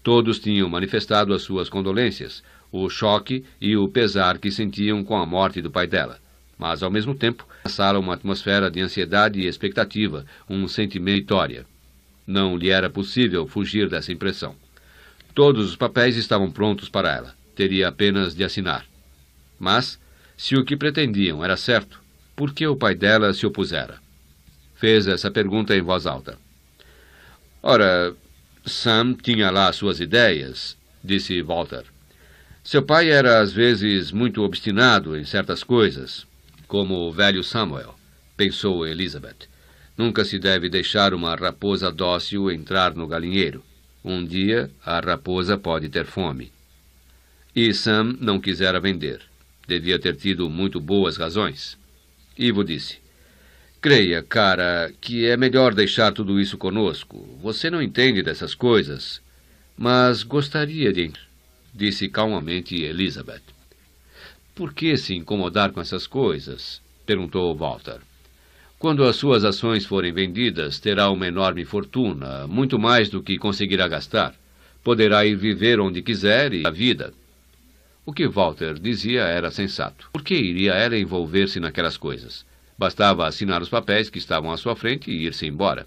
Todos tinham manifestado as suas condolências, o choque e o pesar que sentiam com a morte do pai dela, mas, ao mesmo tempo, na sala uma atmosfera de ansiedade e expectativa, um sentimento de vitória. Não lhe era possível fugir dessa impressão. Todos os papéis estavam prontos para ela. Teria apenas de assinar. Mas, se o que pretendiam era certo, por que o pai dela se opusera? Fez essa pergunta em voz alta. Ora, Sam tinha lá suas ideias, disse Walter. Seu pai era às vezes muito obstinado em certas coisas, como o velho Samuel, pensou Elizabeth. Nunca se deve deixar uma raposa dócil entrar no galinheiro. Um dia a raposa pode ter fome. E Sam não quisera vender. Devia ter tido muito boas razões. Ivo disse, creia, cara, que é melhor deixar tudo isso conosco. Você não entende dessas coisas. Mas gostaria de... disse calmamente Elizabeth. Por que se incomodar com essas coisas? Perguntou Walter. Quando as suas ações forem vendidas, terá uma enorme fortuna, muito mais do que conseguirá gastar. Poderá ir viver onde quiser e a vida. O que Walter dizia era sensato. Por que iria ela envolver-se naquelas coisas? Bastava assinar os papéis que estavam à sua frente e ir-se embora.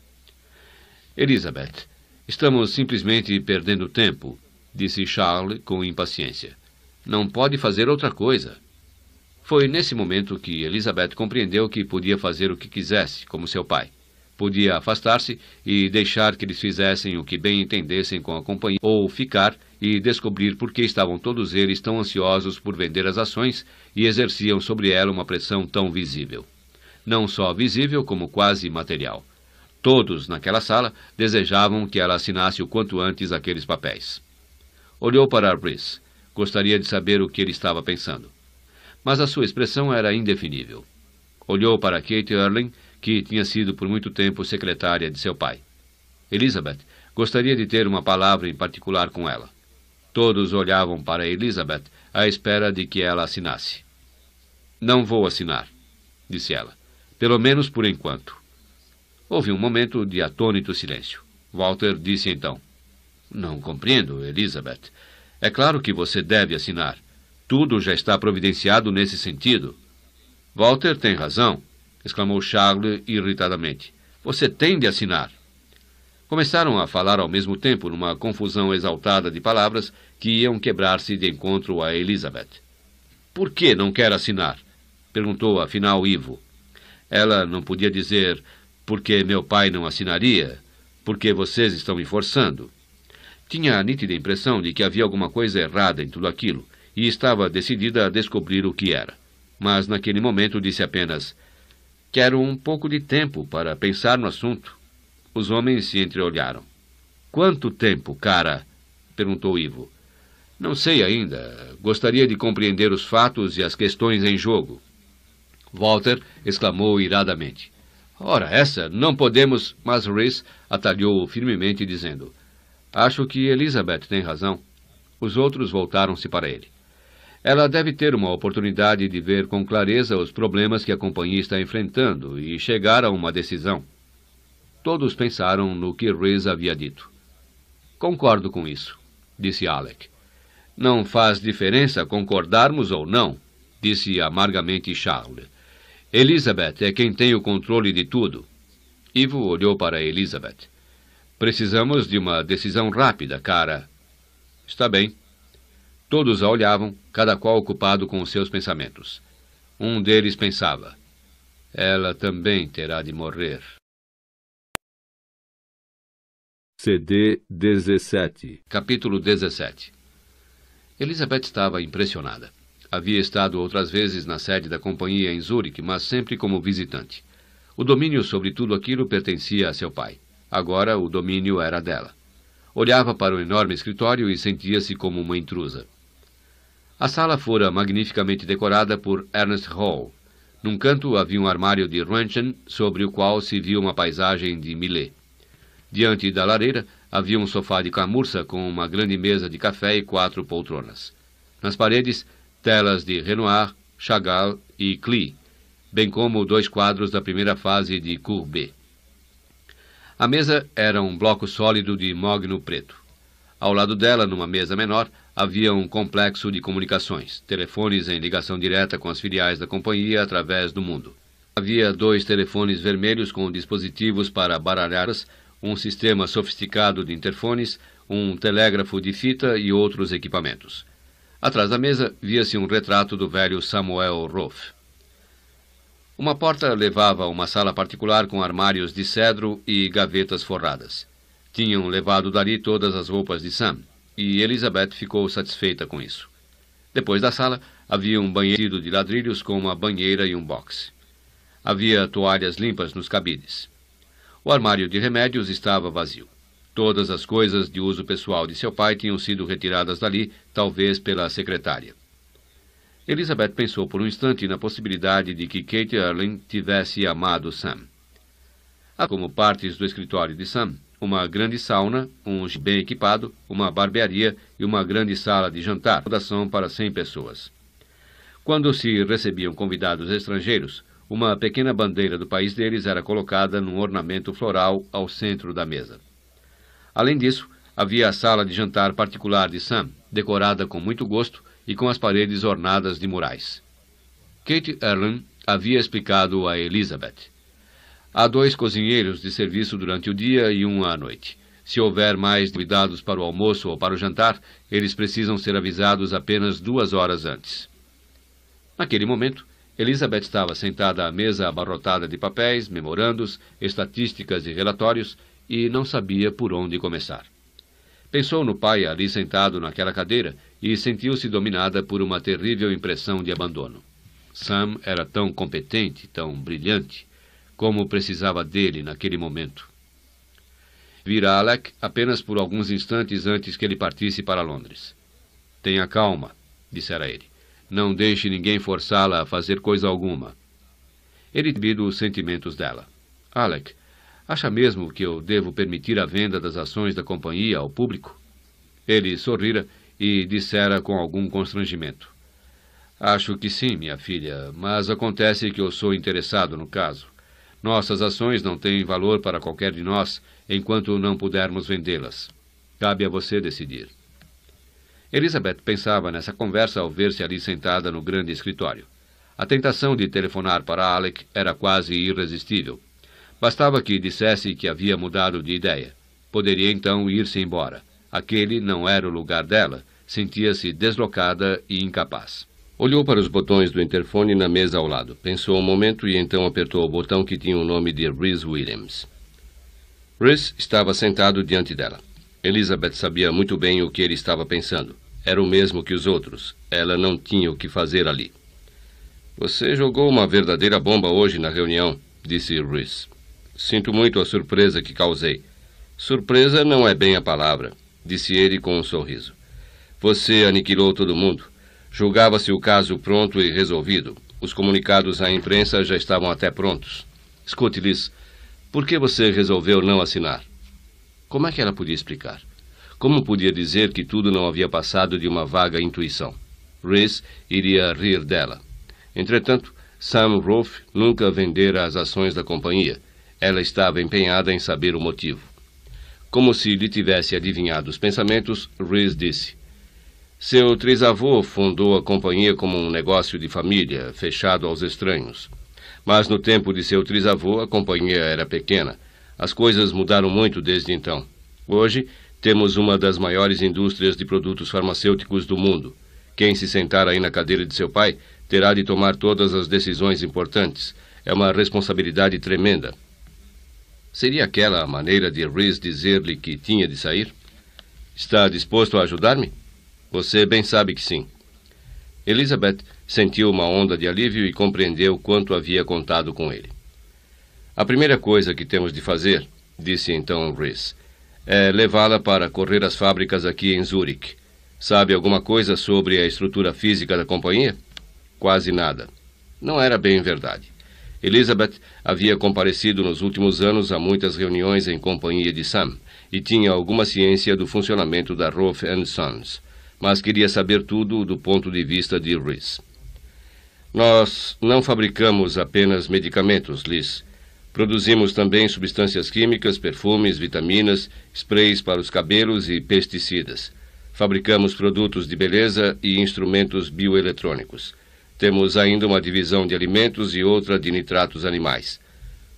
Elizabeth, estamos simplesmente perdendo tempo, disse Charles com impaciência. Não pode fazer outra coisa. Foi nesse momento que Elizabeth compreendeu que podia fazer o que quisesse, como seu pai. Podia afastar-se e deixar que eles fizessem o que bem entendessem com a companhia, ou ficar e descobrir por que estavam todos eles tão ansiosos por vender as ações e exerciam sobre ela uma pressão tão visível. Não só visível, como quase material. Todos, naquela sala, desejavam que ela assinasse o quanto antes aqueles papéis. Olhou para Rhys. Gostaria de saber o que ele estava pensando. Mas a sua expressão era indefinível. Olhou para Kate Erling, que tinha sido por muito tempo secretária de seu pai. Elizabeth gostaria de ter uma palavra em particular com ela. Todos olhavam para Elizabeth à espera de que ela assinasse. Não vou assinar, disse ela. Pelo menos por enquanto. Houve um momento de atônito silêncio. Walter disse então. Não compreendo, Elizabeth. É claro que você deve assinar. Tudo já está providenciado nesse sentido. Walter tem razão, exclamou Charles irritadamente. Você tem de assinar. Começaram a falar ao mesmo tempo numa confusão exaltada de palavras que iam quebrar-se de encontro a Elizabeth. Por que não quer assinar? Perguntou afinal Ivo. Ela não podia dizer, porque meu pai não assinaria, porque vocês estão me forçando. Tinha a nítida impressão de que havia alguma coisa errada em tudo aquilo, e estava decidida a descobrir o que era. Mas naquele momento disse apenas, quero um pouco de tempo para pensar no assunto. Os homens se entreolharam. Quanto tempo, cara? Perguntou Ivo. Não sei ainda. Gostaria de compreender os fatos e as questões em jogo. Walter exclamou iradamente. Ora, essa, não podemos... Mas Rhys atalhou-o firmemente, dizendo, acho que Elizabeth tem razão. Os outros voltaram-se para ele. Ela deve ter uma oportunidade de ver com clareza os problemas que a companhia está enfrentando e chegar a uma decisão. Todos pensaram no que Rhys havia dito. Concordo com isso, disse Alec. Não faz diferença concordarmos ou não, disse amargamente Charles. Elizabeth é quem tem o controle de tudo. Ivo olhou para Elizabeth. Precisamos de uma decisão rápida, cara. Está bem. Todos a olhavam, cada qual ocupado com os seus pensamentos. Um deles pensava, ela também terá de morrer. CD 17. Capítulo 17. Elizabeth estava impressionada. Havia estado outras vezes na sede da companhia em Zurique, mas sempre como visitante. O domínio sobre tudo aquilo pertencia a seu pai. Agora o domínio era dela. Olhava para o enorme escritório e sentia-se como uma intrusa. A sala fora magnificamente decorada por Ernest Hall. Num canto havia um armário de Röntgen, sobre o qual se via uma paisagem de Millet. Diante da lareira havia um sofá de camurça com uma grande mesa de café e 4 poltronas. Nas paredes, telas de Renoir, Chagall e Klee, bem como 2 quadros da primeira fase de Courbet. A mesa era um bloco sólido de mogno preto. Ao lado dela, numa mesa menor, havia um complexo de comunicações, telefones em ligação direta com as filiais da companhia através do mundo. Havia 2 telefones vermelhos com dispositivos para baralhar-as, um sistema sofisticado de interfones, um telégrafo de fita e outros equipamentos. Atrás da mesa, via-se um retrato do velho Samuel Rolfe. Uma porta levava a uma sala particular com armários de cedro e gavetas forradas. Tinham levado dali todas as roupas de Sam, e Elizabeth ficou satisfeita com isso. Depois da sala, havia um banheiro de ladrilhos com uma banheira e um boxe. Havia toalhas limpas nos cabides. O armário de remédios estava vazio. Todas as coisas de uso pessoal de seu pai tinham sido retiradas dali, talvez pela secretária. Elizabeth pensou por um instante na possibilidade de que Kate Erling tivesse amado Sam. Há como partes do escritório de Sam uma grande sauna, um gym bem equipado, uma barbearia e uma grande sala de jantar, acomodação para 100 pessoas. Quando se recebiam convidados estrangeiros, uma pequena bandeira do país deles era colocada num ornamento floral ao centro da mesa. Além disso, havia a sala de jantar particular de Sam, decorada com muito gosto e com as paredes ornadas de murais. Kate Erling havia explicado a Elizabeth. Há 2 cozinheiros de serviço durante o dia e 1 à noite. Se houver mais convidados para o almoço ou para o jantar, eles precisam ser avisados apenas 2 horas antes. Naquele momento, Elizabeth estava sentada à mesa abarrotada de papéis, memorandos, estatísticas e relatórios, e não sabia por onde começar. Pensou no pai ali sentado naquela cadeira e sentiu-se dominada por uma terrível impressão de abandono. Sam era tão competente, tão brilhante, como precisava dele naquele momento. Vira Alec apenas por alguns instantes antes que ele partisse para Londres. Tenha calma, dissera ele. Não deixe ninguém forçá-la a fazer coisa alguma. Ele tinha os sentimentos dela. Alec, acha mesmo que eu devo permitir a venda das ações da companhia ao público? Ele sorrira e dissera com algum constrangimento. Acho que sim, minha filha, mas acontece que eu sou interessado no caso. Nossas ações não têm valor para qualquer de nós enquanto não pudermos vendê-las. Cabe a você decidir. Elizabeth pensava nessa conversa ao ver-se ali sentada no grande escritório. A tentação de telefonar para Alec era quase irresistível. Bastava que dissesse que havia mudado de ideia. Poderia então ir-se embora. Aquele não era o lugar dela. Sentia-se deslocada e incapaz. Olhou para os botões do interfone na mesa ao lado. Pensou um momento e então apertou o botão que tinha o nome de Rhys Williams. Rhys estava sentado diante dela. Elizabeth sabia muito bem o que ele estava pensando. Era o mesmo que os outros. Ela não tinha o que fazer ali. Você jogou uma verdadeira bomba hoje na reunião, disse Rhys. Sinto muito a surpresa que causei. Surpresa não é bem a palavra, disse ele com um sorriso. Você aniquilou todo mundo. Julgava-se o caso pronto e resolvido. Os comunicados à imprensa já estavam até prontos. Escute, Liz, por que você resolveu não assinar? Como é que ela podia explicar? Como podia dizer que tudo não havia passado de uma vaga intuição? Rhys iria rir dela. Entretanto, Sam Rolfe nunca vendera as ações da companhia. Ela estava empenhada em saber o motivo. Como se lhe tivesse adivinhado os pensamentos, Rhys disse: seu trisavô fundou a companhia como um negócio de família, fechado aos estranhos. Mas no tempo de seu trisavô, a companhia era pequena. As coisas mudaram muito desde então. Hoje, temos uma das maiores indústrias de produtos farmacêuticos do mundo. Quem se sentar aí na cadeira de seu pai terá de tomar todas as decisões importantes. É uma responsabilidade tremenda. Seria aquela a maneira de Rhys dizer-lhe que tinha de sair? Está disposto a ajudar-me? Você bem sabe que sim. Elizabeth sentiu uma onda de alívio e compreendeu quanto havia contado com ele. A primeira coisa que temos de fazer, disse então Rhys, é levá-la para correr as fábricas aqui em Zurique. Sabe alguma coisa sobre a estrutura física da companhia? Quase nada. Não era bem verdade. Elizabeth havia comparecido nos últimos anos a muitas reuniões em companhia de Sam e tinha alguma ciência do funcionamento da Rolfe & Sons, mas queria saber tudo do ponto de vista de Rhys. Nós não fabricamos apenas medicamentos, Liz. Produzimos também substâncias químicas, perfumes, vitaminas, sprays para os cabelos e pesticidas. Fabricamos produtos de beleza e instrumentos bioeletrônicos. Temos ainda uma divisão de alimentos e outra de nitratos animais.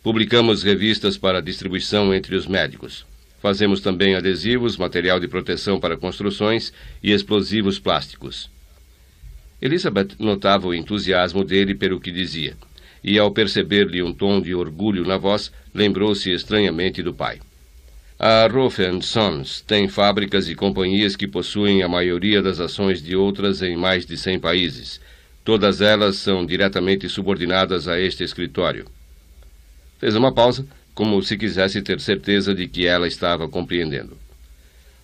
Publicamos revistas para distribuição entre os médicos. Fazemos também adesivos, material de proteção para construções e explosivos plásticos. Elizabeth notava o entusiasmo dele pelo que dizia, e ao perceber-lhe um tom de orgulho na voz, lembrou-se estranhamente do pai. A Roth & Sons tem fábricas e companhias que possuem a maioria das ações de outras em mais de 100 países. Todas elas são diretamente subordinadas a este escritório. Fez uma pausa, como se quisesse ter certeza de que ela estava compreendendo.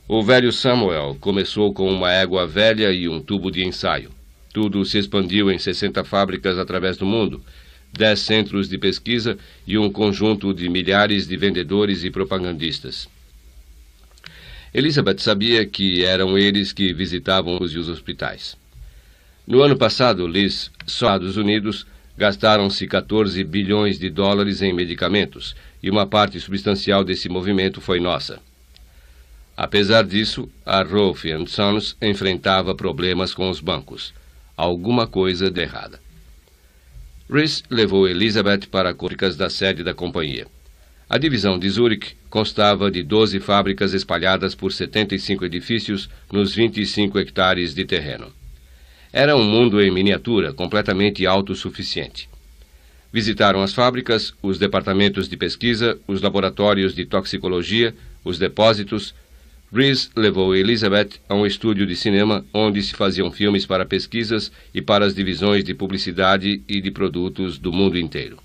O velho Samuel começou com uma égua velha e um tubo de ensaio. Tudo se expandiu em 60 fábricas através do mundo, 10 centros de pesquisa e um conjunto de milhares de vendedores e propagandistas. Elizabeth sabia que eram eles que visitavam os hospitais. No ano passado, Liz, só nos Estados Unidos, gastaram-se 14 bilhões de dólares em medicamentos, e uma parte substancial desse movimento foi nossa. Apesar disso, a Roth & Sons enfrentava problemas com os bancos. Alguma coisa de errada. Rees levou Elizabeth para as fábricas da sede da companhia. A divisão de Zurich constava de 12 fábricas espalhadas por 75 edifícios nos 25 hectares de terreno. Era um mundo em miniatura, completamente autossuficiente. Visitaram as fábricas, os departamentos de pesquisa, os laboratórios de toxicologia, os depósitos. Rees levou Elizabeth a um estúdio de cinema onde se faziam filmes para pesquisas e para as divisões de publicidade e de produtos do mundo inteiro.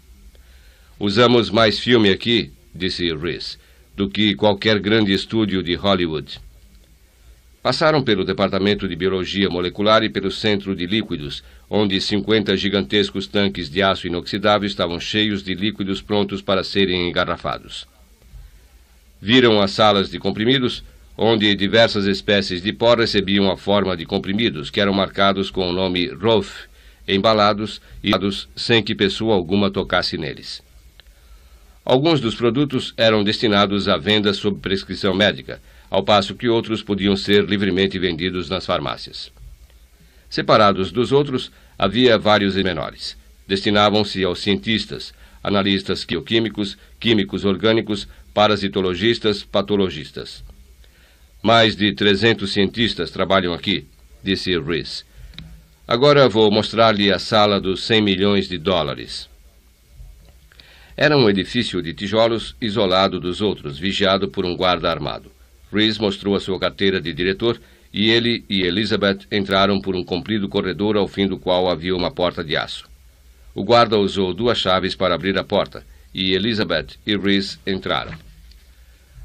Usamos mais filme aqui, disse Rees, do que qualquer grande estúdio de Hollywood. Passaram pelo departamento de biologia molecular e pelo centro de líquidos, onde 50 gigantescos tanques de aço inoxidável estavam cheios de líquidos prontos para serem engarrafados. Viram as salas de comprimidos, onde diversas espécies de pó recebiam a forma de comprimidos, que eram marcados com o nome Roth, embalados e dados sem que pessoa alguma tocasse neles. Alguns dos produtos eram destinados à venda sob prescrição médica, ao passo que outros podiam ser livremente vendidos nas farmácias. Separados dos outros, havia vários menores. Destinavam-se aos cientistas, analistas bioquímicos, químicos orgânicos, parasitologistas, patologistas. Mais de 300 cientistas trabalham aqui, disse Rees. Agora vou mostrar-lhe a sala dos 100 milhões de dólares. Era um edifício de tijolos isolado dos outros, vigiado por um guarda armado. Rees mostrou a sua carteira de diretor e ele e Elizabeth entraram por um comprido corredor ao fim do qual havia uma porta de aço. O guarda usou 2 chaves para abrir a porta e Elizabeth e Rees entraram.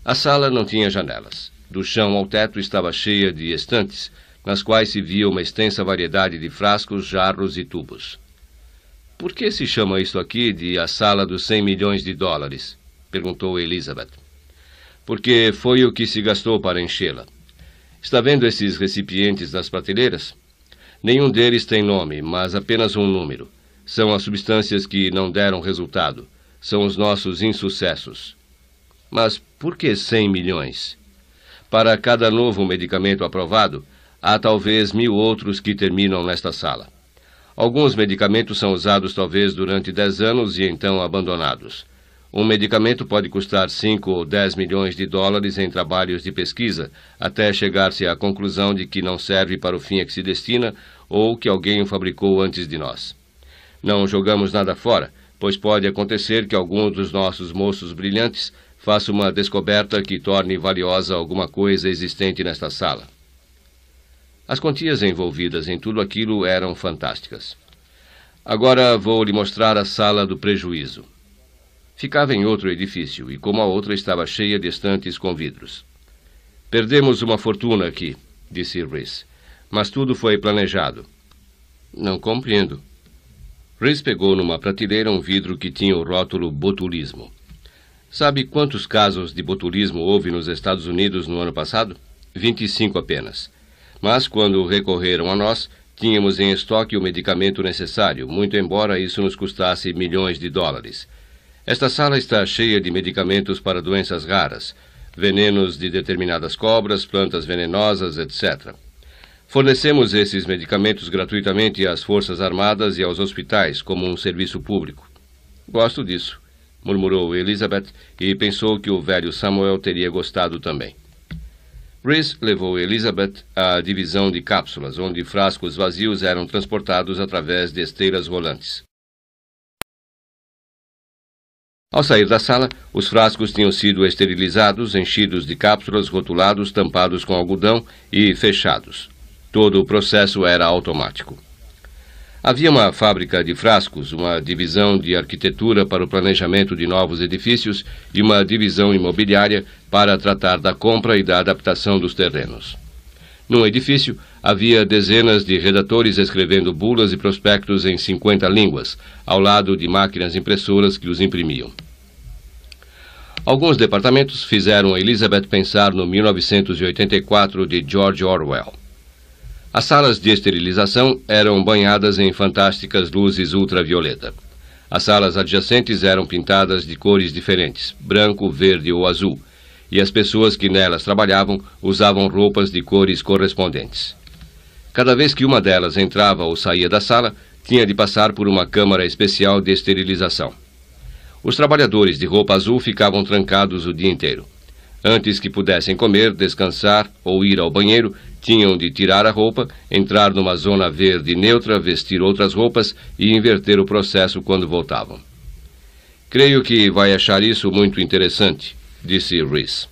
A sala não tinha janelas. Do chão ao teto estava cheia de estantes, nas quais se via uma extensa variedade de frascos, jarros e tubos. Por que se chama isto aqui de a sala dos 100 milhões de dólares? Perguntou Elizabeth. Porque foi o que se gastou para enchê-la. Está vendo esses recipientes nas prateleiras? Nenhum deles tem nome, mas apenas um número. São as substâncias que não deram resultado. São os nossos insucessos. Mas por que 100 milhões? Para cada novo medicamento aprovado, há talvez 1000 outros que terminam nesta sala. Alguns medicamentos são usados talvez durante 10 anos e então abandonados. Um medicamento pode custar 5 ou 10 milhões de dólares em trabalhos de pesquisa, até chegar-se à conclusão de que não serve para o fim a que se destina ou que alguém o fabricou antes de nós. Não jogamos nada fora, pois pode acontecer que algum dos nossos moços brilhantes faça uma descoberta que torne valiosa alguma coisa existente nesta sala. As quantias envolvidas em tudo aquilo eram fantásticas. Agora vou lhe mostrar a sala do prejuízo. Ficava em outro edifício, e como a outra estava cheia de estantes com vidros. Perdemos uma fortuna aqui, disse Rees, mas tudo foi planejado. Não compreendo. Rees pegou numa prateleira um vidro que tinha o rótulo botulismo. Sabe quantos casos de botulismo houve nos Estados Unidos no ano passado? 25 apenas. Mas, quando recorreram a nós, tínhamos em estoque o medicamento necessário, muito embora isso nos custasse milhões de dólares. Esta sala está cheia de medicamentos para doenças raras, venenos de determinadas cobras, plantas venenosas, etc. Fornecemos esses medicamentos gratuitamente às Forças Armadas e aos hospitais como um serviço público. Gosto disso, murmurou Elizabeth e pensou que o velho Samuel teria gostado também. Rhys levou Elizabeth à divisão de cápsulas, onde frascos vazios eram transportados através de esteiras rolantes. Ao sair da sala, os frascos tinham sido esterilizados, enchidos de cápsulas, rotulados, tampados com algodão e fechados. Todo o processo era automático. Havia uma fábrica de frascos, uma divisão de arquitetura para o planejamento de novos edifícios e uma divisão imobiliária para tratar da compra e da adaptação dos terrenos. Num edifício, havia dezenas de redatores escrevendo bulas e prospectos em 50 línguas, ao lado de máquinas impressoras que os imprimiam. Alguns departamentos fizeram Elizabeth pensar no 1984 de George Orwell. As salas de esterilização eram banhadas em fantásticas luzes ultravioleta. As salas adjacentes eram pintadas de cores diferentes, branco, verde ou azul, e as pessoas que nelas trabalhavam usavam roupas de cores correspondentes. Cada vez que uma delas entrava ou saía da sala, tinha de passar por uma câmara especial de esterilização. Os trabalhadores de roupa azul ficavam trancados o dia inteiro. Antes que pudessem comer, descansar ou ir ao banheiro, tinham de tirar a roupa, entrar numa zona verde neutra, vestir outras roupas e inverter o processo quando voltavam. Creio que vai achar isso muito interessante, disse Rhys.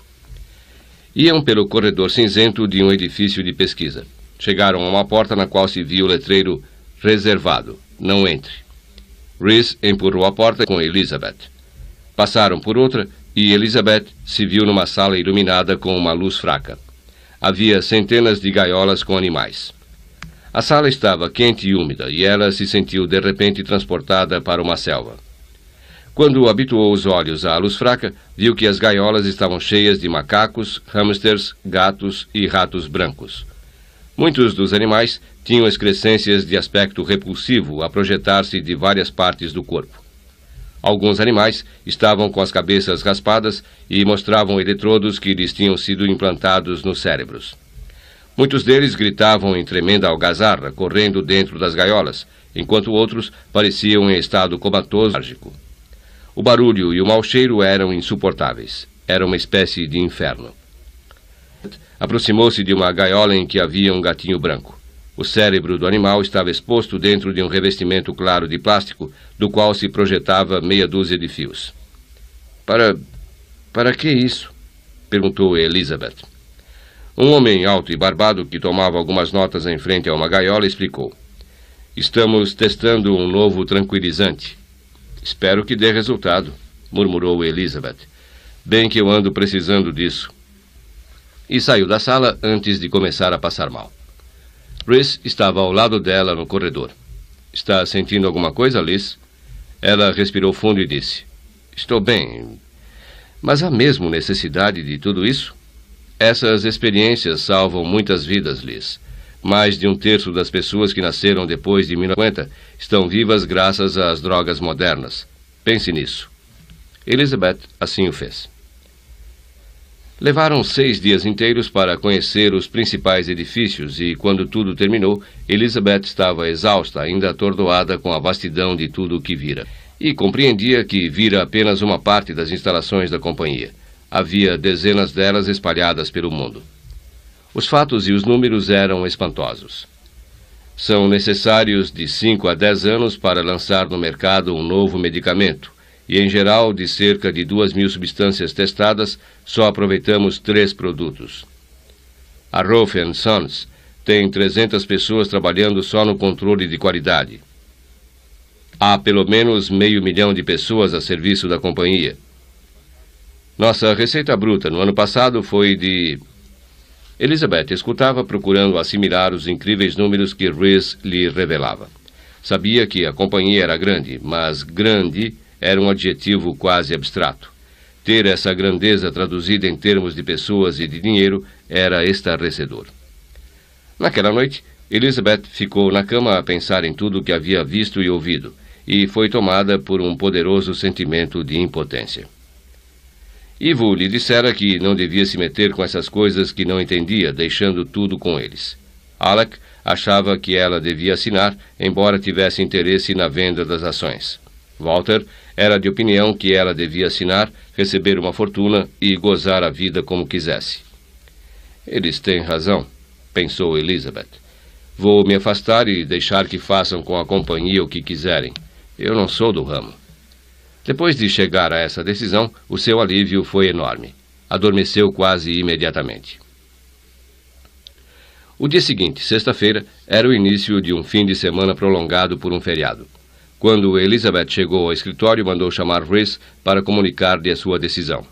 Iam pelo corredor cinzento de um edifício de pesquisa. Chegaram a uma porta na qual se via o letreiro "Reservado, não entre". Rhys empurrou a porta com Elizabeth. Passaram por outra e Elizabeth se viu numa sala iluminada com uma luz fraca. Havia centenas de gaiolas com animais. A sala estava quente e úmida e ela se sentiu de repente transportada para uma selva. Quando habituou os olhos à luz fraca, viu que as gaiolas estavam cheias de macacos, hamsters, gatos e ratos brancos. Muitos dos animais tinham excrescências de aspecto repulsivo a projetar-se de várias partes do corpo. Alguns animais estavam com as cabeças raspadas e mostravam eletrodos que lhes tinham sido implantados nos cérebros. Muitos deles gritavam em tremenda algazarra, correndo dentro das gaiolas, enquanto outros pareciam em estado comatoso. O barulho e o mau cheiro eram insuportáveis. Era uma espécie de inferno. Aproximou-se de uma gaiola em que havia um gatinho branco. O cérebro do animal estava exposto dentro de um revestimento claro de plástico, do qual se projetava meia dúzia de fios. Para que isso? Perguntou Elizabeth. Um homem alto e barbado que tomava algumas notas em frente a uma gaiola explicou. Estamos testando um novo tranquilizante. Espero que dê resultado, murmurou Elizabeth. Bem que eu ando precisando disso. E saiu da sala antes de começar a passar mal. Rhys estava ao lado dela no corredor. Está sentindo alguma coisa, Liz? Ela respirou fundo e disse. Estou bem. Mas há mesmo necessidade de tudo isso? Essas experiências salvam muitas vidas, Liz. Mais de um terço das pessoas que nasceram depois de 1950 estão vivas graças às drogas modernas. Pense nisso. Elizabeth assim o fez. Levaram 6 dias inteiros para conhecer os principais edifícios e, quando tudo terminou, Elizabeth estava exausta, ainda atordoada com a vastidão de tudo o que vira. E compreendia que vira apenas uma parte das instalações da companhia. Havia dezenas delas espalhadas pelo mundo. Os fatos e os números eram espantosos. São necessários de 5 a 10 anos para lançar no mercado um novo medicamento, e em geral, de cerca de 2.000 substâncias testadas, só aproveitamos 3 produtos. A Roth & Sons tem 300 pessoas trabalhando só no controle de qualidade. Há pelo menos 500.000 de pessoas a serviço da companhia. Nossa receita bruta no ano passado foi de... Elizabeth escutava procurando assimilar os incríveis números que Rhys lhe revelava. Sabia que a companhia era grande, mas grande era um adjetivo quase abstrato. Ter essa grandeza traduzida em termos de pessoas e de dinheiro era estarrecedor. Naquela noite, Elizabeth ficou na cama a pensar em tudo o que havia visto e ouvido, e foi tomada por um poderoso sentimento de impotência. Ivo lhe dissera que não devia se meter com essas coisas que não entendia, deixando tudo com eles. Alec achava que ela devia assinar, embora tivesse interesse na venda das ações. Walter era de opinião que ela devia assinar, receber uma fortuna e gozar a vida como quisesse. Eles têm razão, pensou Elizabeth. Vou me afastar e deixar que façam com a companhia o que quiserem. Eu não sou do ramo. Depois de chegar a essa decisão, o seu alívio foi enorme. Adormeceu quase imediatamente. O dia seguinte, sexta-feira, era o início de um fim de semana prolongado por um feriado. Quando Elizabeth chegou ao escritório, mandou chamar Rhys para comunicar-lhe a sua decisão.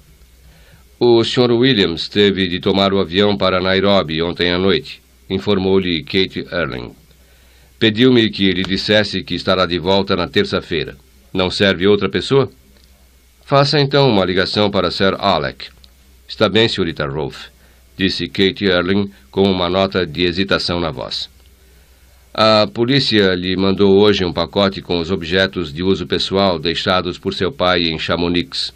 O Sr. Williams teve de tomar o avião para Nairobi ontem à noite, informou-lhe Kate Erling. Pediu-me que lhe dissesse que estará de volta na terça-feira. Não serve outra pessoa? Faça então uma ligação para Sir Alec. Está bem, Srta. Rolfe, disse Kate Erling com uma nota de hesitação na voz. A polícia lhe mandou hoje um pacote com os objetos de uso pessoal deixados por seu pai em Chamonix.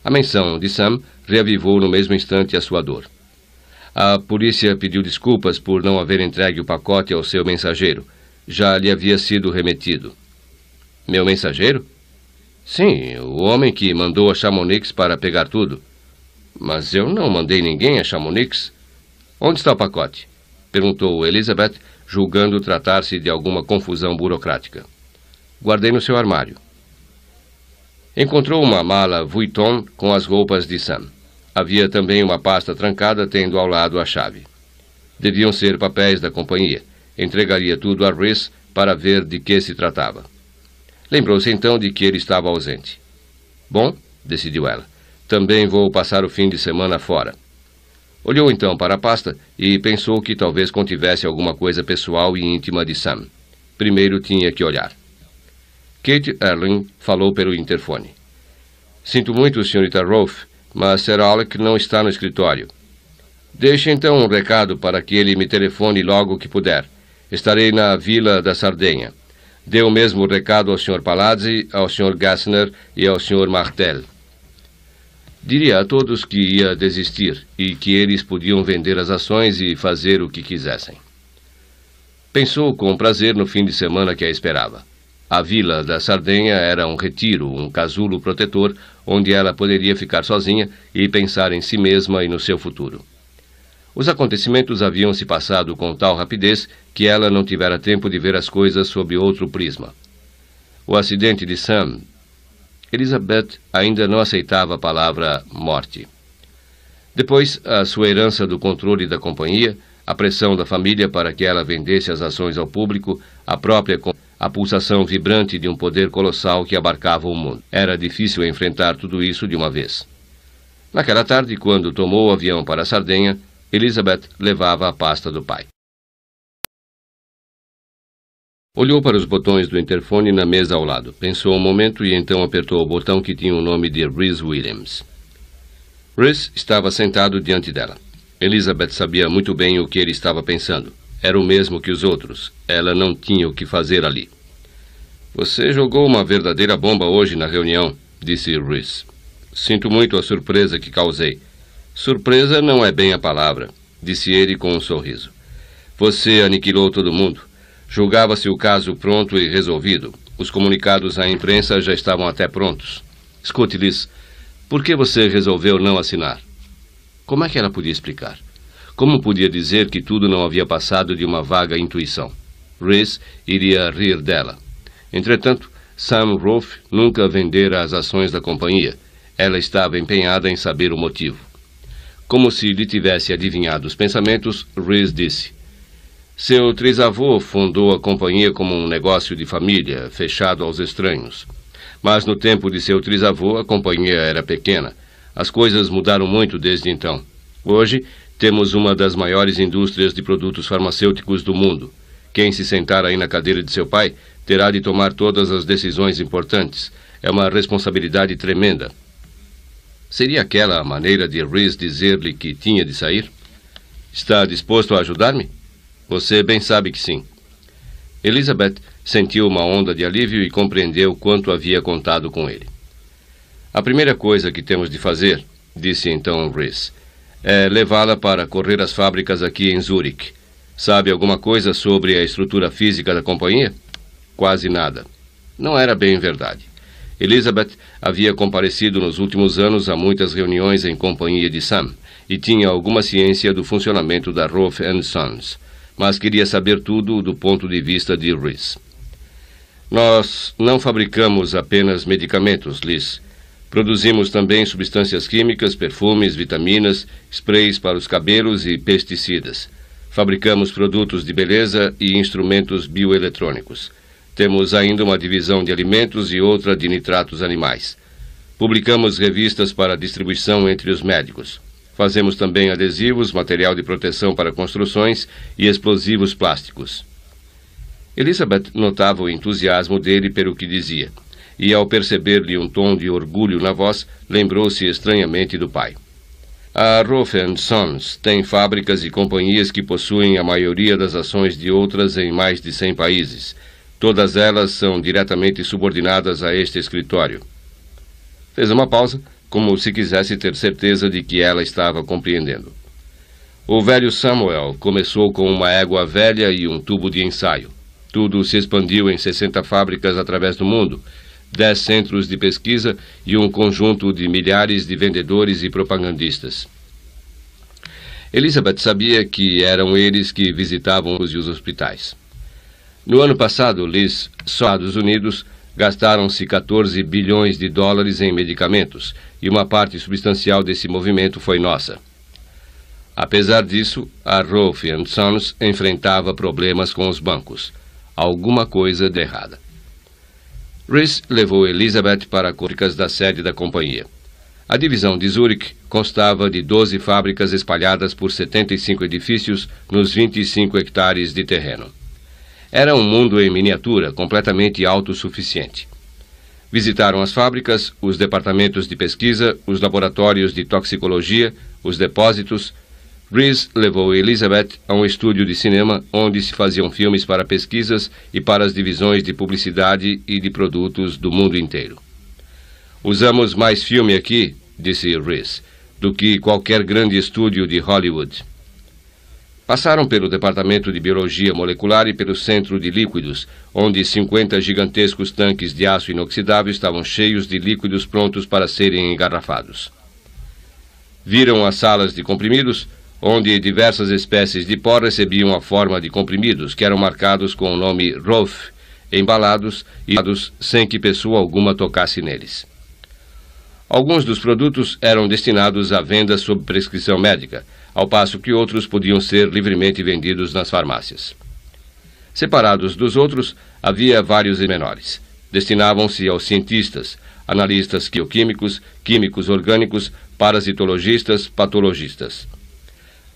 A menção de Sam reavivou no mesmo instante a sua dor. A polícia pediu desculpas por não haver entregue o pacote ao seu mensageiro. Já lhe havia sido remetido. Meu mensageiro? Sim, o homem que mandou a Chamonix para pegar tudo. Mas eu não mandei ninguém a Chamonix. Onde está o pacote? Perguntou Elizabeth, julgando tratar-se de alguma confusão burocrática. Guardei no seu armário. Encontrou uma mala Vuitton com as roupas de Sam. Havia também uma pasta trancada, tendo ao lado a chave. Deviam ser papéis da companhia. Entregaria tudo a Rhys para ver de que se tratava. Lembrou-se então de que ele estava ausente. Bom, decidiu ela, também vou passar o fim de semana fora. Olhou então para a pasta e pensou que talvez contivesse alguma coisa pessoal e íntima de Sam. Primeiro tinha que olhar. Kate Erling falou pelo interfone. Sinto muito, Srta. Rolfe, mas Sir Alec não está no escritório. Deixe então um recado para que ele me telefone logo que puder. Estarei na Vila da Sardenha. Dê o mesmo recado ao Sr. Palazzi, ao Sr. Gassner e ao Sr. Martel. Diria a todos que ia desistir e que eles podiam vender as ações e fazer o que quisessem. Pensou com prazer no fim de semana que a esperava. A Vila da Sardenha era um retiro, um casulo protetor, onde ela poderia ficar sozinha e pensar em si mesma e no seu futuro. Os acontecimentos haviam se passado com tal rapidez que ela não tivera tempo de ver as coisas sob outro prisma. O acidente de Sam. Elizabeth ainda não aceitava a palavra morte. Depois, a sua herança do controle da companhia, a pressão da família para que ela vendesse as ações ao público, a pulsação vibrante de um poder colossal que abarcava o mundo. Era difícil enfrentar tudo isso de uma vez. Naquela tarde, quando tomou o avião para a Sardenha, Elizabeth levava a pasta do pai. Olhou para os botões do interfone na mesa ao lado. Pensou um momento e então apertou o botão que tinha o nome de Rhys Williams. Rhys estava sentado diante dela. Elizabeth sabia muito bem o que ele estava pensando. Era o mesmo que os outros. Ela não tinha o que fazer ali. Você jogou uma verdadeira bomba hoje na reunião, disse Rhys. Sinto muito a surpresa que causei. Surpresa não é bem a palavra, disse ele com um sorriso. Você aniquilou todo mundo. Julgava-se o caso pronto e resolvido. Os comunicados à imprensa já estavam até prontos. Escute, Liz, por que você resolveu não assinar? Como é que ela podia explicar? Como podia dizer que tudo não havia passado de uma vaga intuição? Rhys iria rir dela. Entretanto, Sam Rolfe nunca vendera as ações da companhia. Ela estava empenhada em saber o motivo. Como se lhe tivesse adivinhado os pensamentos, Rhys disse: seu trisavô fundou a companhia como um negócio de família, fechado aos estranhos. Mas no tempo de seu trisavô, a companhia era pequena. As coisas mudaram muito desde então. Hoje, temos uma das maiores indústrias de produtos farmacêuticos do mundo. Quem se sentar aí na cadeira de seu pai terá de tomar todas as decisões importantes. É uma responsabilidade tremenda. Seria aquela a maneira de Rhys dizer-lhe que tinha de sair? Está disposto a ajudar-me? Você bem sabe que sim. Elizabeth sentiu uma onda de alívio e compreendeu quanto havia contado com ele. A primeira coisa que temos de fazer, disse então Rhys, é levá-la para correr as fábricas aqui em Zurique. Sabe alguma coisa sobre a estrutura física da companhia? Quase nada. Não era bem verdade. Elizabeth havia comparecido nos últimos anos a muitas reuniões em companhia de Sam e tinha alguma ciência do funcionamento da Roth & Sons, mas queria saber tudo do ponto de vista de Rhys. Nós não fabricamos apenas medicamentos, Liz. Produzimos também substâncias químicas, perfumes, vitaminas, sprays para os cabelos e pesticidas. Fabricamos produtos de beleza e instrumentos bioeletrônicos. Temos ainda uma divisão de alimentos e outra de nitratos animais. Publicamos revistas para distribuição entre os médicos. Fazemos também adesivos, material de proteção para construções e explosivos plásticos. Elizabeth notava o entusiasmo dele pelo que dizia, e ao perceber-lhe um tom de orgulho na voz, lembrou-se estranhamente do pai. A Roth & Sons tem fábricas e companhias que possuem a maioria das ações de outras em mais de 100 países. Todas elas são diretamente subordinadas a este escritório. Fez uma pausa, como se quisesse ter certeza de que ela estava compreendendo. O velho Samuel começou com uma égua velha e um tubo de ensaio. Tudo se expandiu em 60 fábricas através do mundo, 10 centros de pesquisa e um conjunto de milhares de vendedores e propagandistas. Elizabeth sabia que eram eles que visitavam os hospitais. No ano passado, Liz, só nos Estados Unidos, gastaram-se 14 bilhões de dólares em medicamentos, e uma parte substancial desse movimento foi nossa. Apesar disso, a Roth & Sons enfrentava problemas com os bancos. Alguma coisa de errada. Rhys levou Elizabeth para as fábricas da sede da companhia. A divisão de Zurique constava de 12 fábricas espalhadas por 75 edifícios nos 25 hectares de terreno. Era um mundo em miniatura, completamente autossuficiente. Visitaram as fábricas, os departamentos de pesquisa, os laboratórios de toxicologia, os depósitos. Rhys levou Elizabeth a um estúdio de cinema onde se faziam filmes para pesquisas e para as divisões de publicidade e de produtos do mundo inteiro. Usamos mais filme aqui, disse Rhys, do que qualquer grande estúdio de Hollywood. Passaram pelo departamento de biologia molecular e pelo centro de líquidos, onde 50 gigantescos tanques de aço inoxidável estavam cheios de líquidos prontos para serem engarrafados. Viram as salas de comprimidos, onde diversas espécies de pó recebiam a forma de comprimidos, que eram marcados com o nome Roth, embalados e dados sem que pessoa alguma tocasse neles. Alguns dos produtos eram destinados à venda sob prescrição médica, ao passo que outros podiam ser livremente vendidos nas farmácias. Separados dos outros, havia vários menores. Destinavam-se aos cientistas, analistas bioquímicos, químicos orgânicos, parasitologistas, patologistas.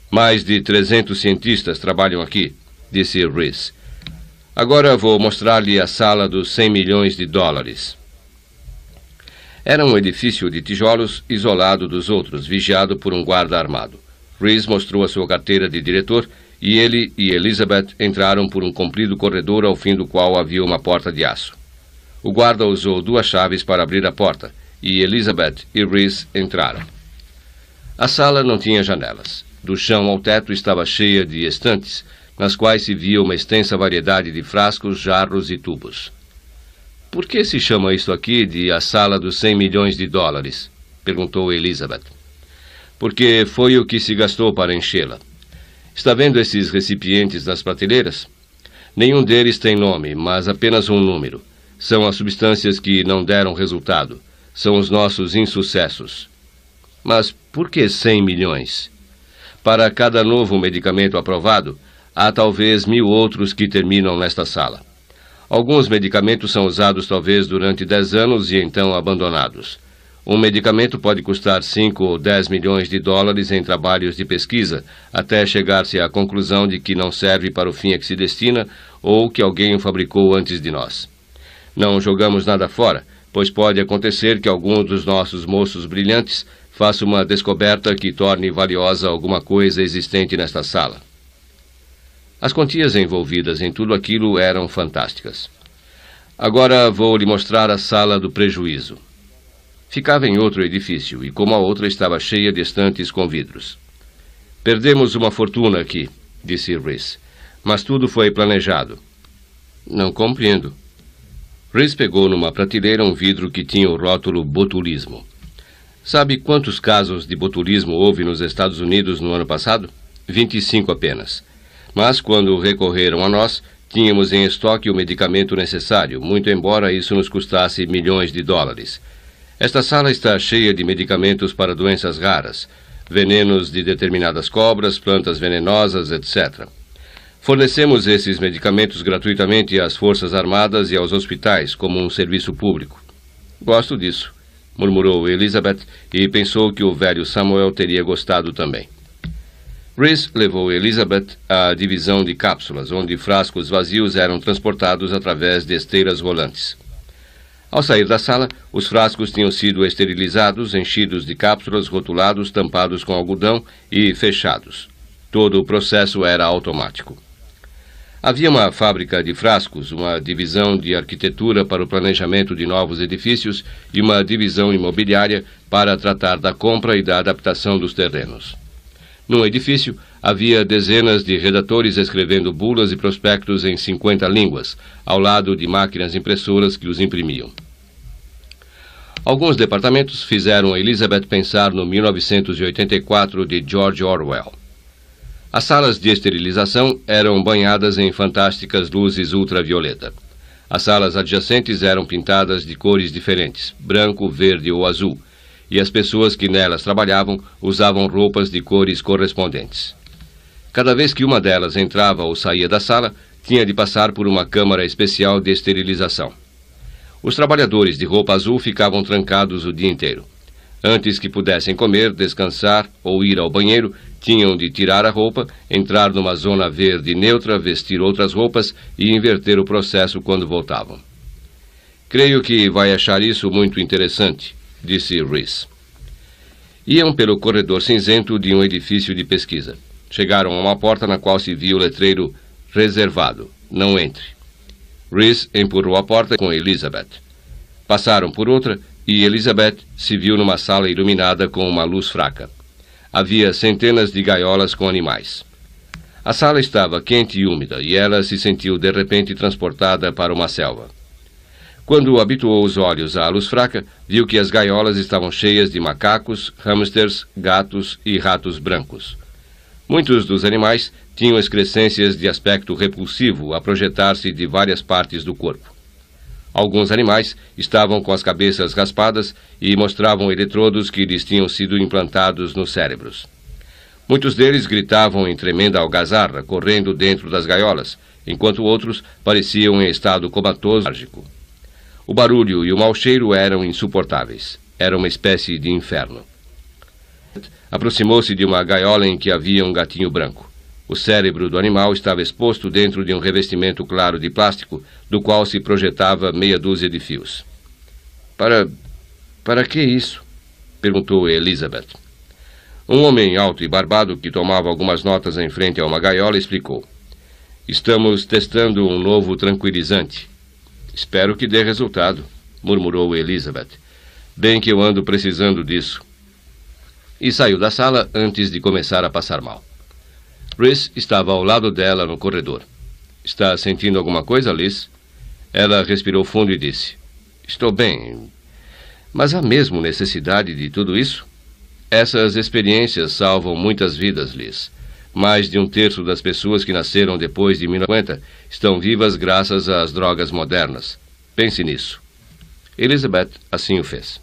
Mais de 300 cientistas trabalham aqui, disse Rhys. Agora vou mostrar-lhe a sala dos 100 milhões de dólares. Era um edifício de tijolos isolado dos outros, vigiado por um guarda armado. Rhys mostrou a sua carteira de diretor e ele e Elizabeth entraram por um comprido corredor ao fim do qual havia uma porta de aço. O guarda usou 2 chaves para abrir a porta e Elizabeth e Rhys entraram. A sala não tinha janelas. Do chão ao teto estava cheia de estantes, nas quais se via uma extensa variedade de frascos, jarros e tubos. Por que se chama isto aqui de a sala dos 100 milhões de dólares? Perguntou Elizabeth. Porque foi o que se gastou para enchê-la. Está vendo esses recipientes nas prateleiras? Nenhum deles tem nome, mas apenas um número. São as substâncias que não deram resultado. São os nossos insucessos. Mas por que 100 milhões? Para cada novo medicamento aprovado, há talvez 1000 outros que terminam nesta sala. Alguns medicamentos são usados talvez durante 10 anos e então abandonados. Um medicamento pode custar 5 ou 10 milhões de dólares em trabalhos de pesquisa, até chegar-se à conclusão de que não serve para o fim a que se destina ou que alguém o fabricou antes de nós. Não jogamos nada fora, pois pode acontecer que algum dos nossos moços brilhantes faça uma descoberta que torne valiosa alguma coisa existente nesta sala. As quantias envolvidas em tudo aquilo eram fantásticas. Agora vou lhe mostrar a sala do prejuízo. Ficava em outro edifício, e como a outra estava cheia de estantes com vidros. Perdemos uma fortuna aqui, disse Rhys, mas tudo foi planejado. Não compreendo. Rhys pegou numa prateleira um vidro que tinha o rótulo botulismo. Sabe quantos casos de botulismo houve nos Estados Unidos no ano passado? 25 apenas. Mas quando recorreram a nós, tínhamos em estoque o medicamento necessário, muito embora isso nos custasse milhões de dólares. Esta sala está cheia de medicamentos para doenças raras, venenos de determinadas cobras, plantas venenosas, etc. Fornecemos esses medicamentos gratuitamente às Forças Armadas e aos hospitais, como um serviço público. Gosto disso, murmurou Elizabeth, e pensou que o velho Samuel teria gostado também. Rhys levou Elizabeth à divisão de cápsulas, onde frascos vazios eram transportados através de esteiras rolantes. Ao sair da sala, os frascos tinham sido esterilizados, enchidos de cápsulas, rotulados, tampados com algodão e fechados. Todo o processo era automático. Havia uma fábrica de frascos, uma divisão de arquitetura para o planejamento de novos edifícios e uma divisão imobiliária para tratar da compra e da adaptação dos terrenos. No edifício, havia dezenas de redatores escrevendo bulas e prospectos em 50 línguas, ao lado de máquinas impressoras que os imprimiam. Alguns departamentos fizeram Elizabeth pensar no 1984 de George Orwell. As salas de esterilização eram banhadas em fantásticas luzes ultravioleta. As salas adjacentes eram pintadas de cores diferentes, branco, verde ou azul, e as pessoas que nelas trabalhavam usavam roupas de cores correspondentes. Cada vez que uma delas entrava ou saía da sala, tinha de passar por uma câmara especial de esterilização. Os trabalhadores de roupa azul ficavam trancados o dia inteiro. Antes que pudessem comer, descansar ou ir ao banheiro, tinham de tirar a roupa, entrar numa zona verde neutra, vestir outras roupas e inverter o processo quando voltavam. Creio que vai achar isso muito interessante, disse Rhys. Iam pelo corredor cinzento de um edifício de pesquisa. Chegaram a uma porta na qual se via o letreiro reservado, não entre. Rhys empurrou a porta com Elizabeth. Passaram por outra e Elizabeth se viu numa sala iluminada com uma luz fraca. Havia centenas de gaiolas com animais. A sala estava quente e úmida e ela se sentiu de repente transportada para uma selva. Quando habituou os olhos à luz fraca, viu que as gaiolas estavam cheias de macacos, hamsters, gatos e ratos brancos. Muitos dos animais tinham excrescências de aspecto repulsivo a projetar-se de várias partes do corpo. Alguns animais estavam com as cabeças raspadas e mostravam eletrodos que lhes tinham sido implantados nos cérebros. Muitos deles gritavam em tremenda algazarra, correndo dentro das gaiolas, enquanto outros pareciam em estado comatoso. O barulho e o mau cheiro eram insuportáveis. Era uma espécie de inferno. Aproximou-se de uma gaiola em que havia um gatinho branco. O cérebro do animal estava exposto dentro de um revestimento claro de plástico, do qual se projetava meia dúzia de fios. Para que isso? Perguntou Elizabeth. Um homem alto e barbado que tomava algumas notas em frente a uma gaiola explicou. Estamos testando um novo tranquilizante. Espero que dê resultado, murmurou Elizabeth. Bem que eu ando precisando disso. E saiu da sala antes de começar a passar mal. Rhys estava ao lado dela no corredor. Está sentindo alguma coisa, Liz? Ela respirou fundo e disse. Estou bem. Mas há mesmo necessidade de tudo isso? Essas experiências salvam muitas vidas, Liz. Mais de um terço das pessoas que nasceram depois de 1950 estão vivas graças às drogas modernas. Pense nisso. Elizabeth assim o fez.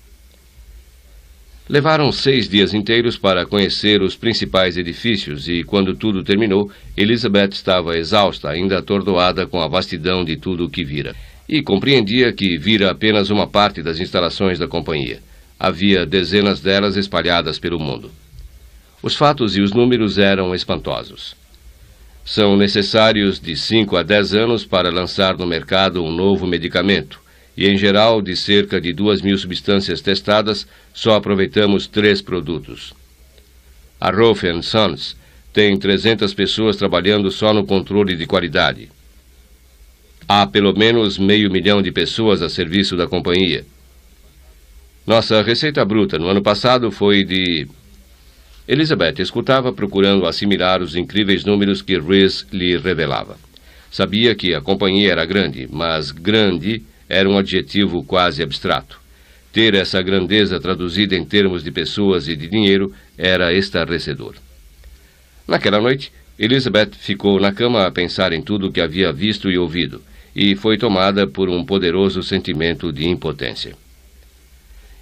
Levaram 6 dias inteiros para conhecer os principais edifícios e, quando tudo terminou, Elizabeth estava exausta, ainda atordoada com a vastidão de tudo o que vira. E compreendia que vira apenas uma parte das instalações da companhia. Havia dezenas delas espalhadas pelo mundo. Os fatos e os números eram espantosos. São necessários de 5 a 10 anos para lançar no mercado um novo medicamento, e em geral, de cerca de 2.000 substâncias testadas, só aproveitamos 3 produtos. A Roth & Sons Tem 300 pessoas trabalhando só no controle de qualidade. Há pelo menos 500 mil de pessoas a serviço da companhia. Nossa receita bruta no ano passado foi de... Elizabeth escutava procurando assimilar os incríveis números que Rhys lhe revelava. Sabia que a companhia era grande, mas grande era um adjetivo quase abstrato. Ter essa grandeza traduzida em termos de pessoas e de dinheiro era estarrecedor. Naquela noite, Elizabeth ficou na cama a pensar em tudo o que havia visto e ouvido, e foi tomada por um poderoso sentimento de impotência.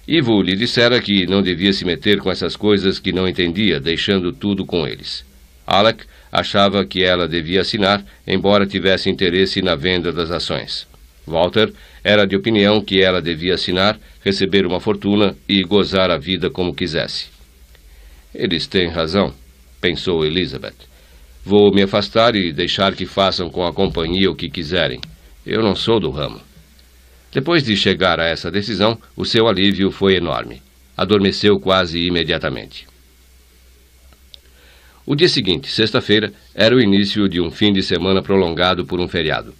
Ivo lhe dissera que não devia se meter com essas coisas que não entendia, deixando tudo com eles. Alec achava que ela devia assinar, embora tivesse interesse na venda das ações. Walter era de opinião que ela devia assinar, receber uma fortuna e gozar a vida como quisesse. Eles têm razão, pensou Elizabeth. Vou me afastar e deixar que façam com a companhia o que quiserem. Eu não sou do ramo. Depois de chegar a essa decisão, o seu alívio foi enorme. Adormeceu quase imediatamente. O dia seguinte, sexta-feira, era o início de um fim de semana prolongado por um feriado.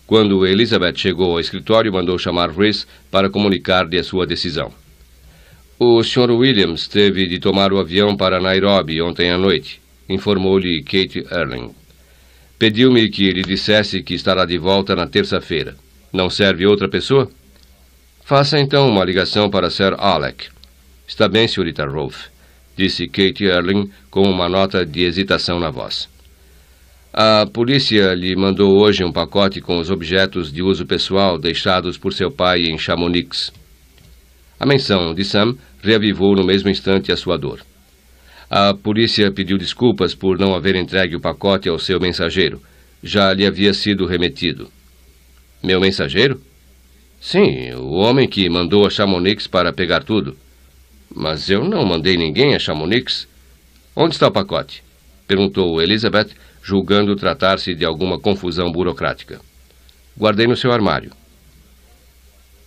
Quando Elizabeth chegou ao escritório, mandou chamar Rhys para comunicar-lhe a sua decisão. O Sr. Williams teve de tomar o avião para Nairobi ontem à noite, informou-lhe Kate Erling. Pediu-me que lhe dissesse que estará de volta na terça-feira. Não serve outra pessoa? Faça então uma ligação para Sir Alec. Está bem, Srta. Rolfe, disse Kate Erling com uma nota de hesitação na voz. A polícia lhe mandou hoje um pacote com os objetos de uso pessoal deixados por seu pai em Chamonix. A menção de Sam reavivou no mesmo instante a sua dor. A polícia pediu desculpas por não haver entregue o pacote ao seu mensageiro. Já lhe havia sido remetido. Meu mensageiro? Sim, o homem que mandou a Chamonix para pegar tudo. Mas eu não mandei ninguém a Chamonix. Onde está o pacote? Perguntou Elizabeth, julgando tratar-se de alguma confusão burocrática. Guardei no seu armário.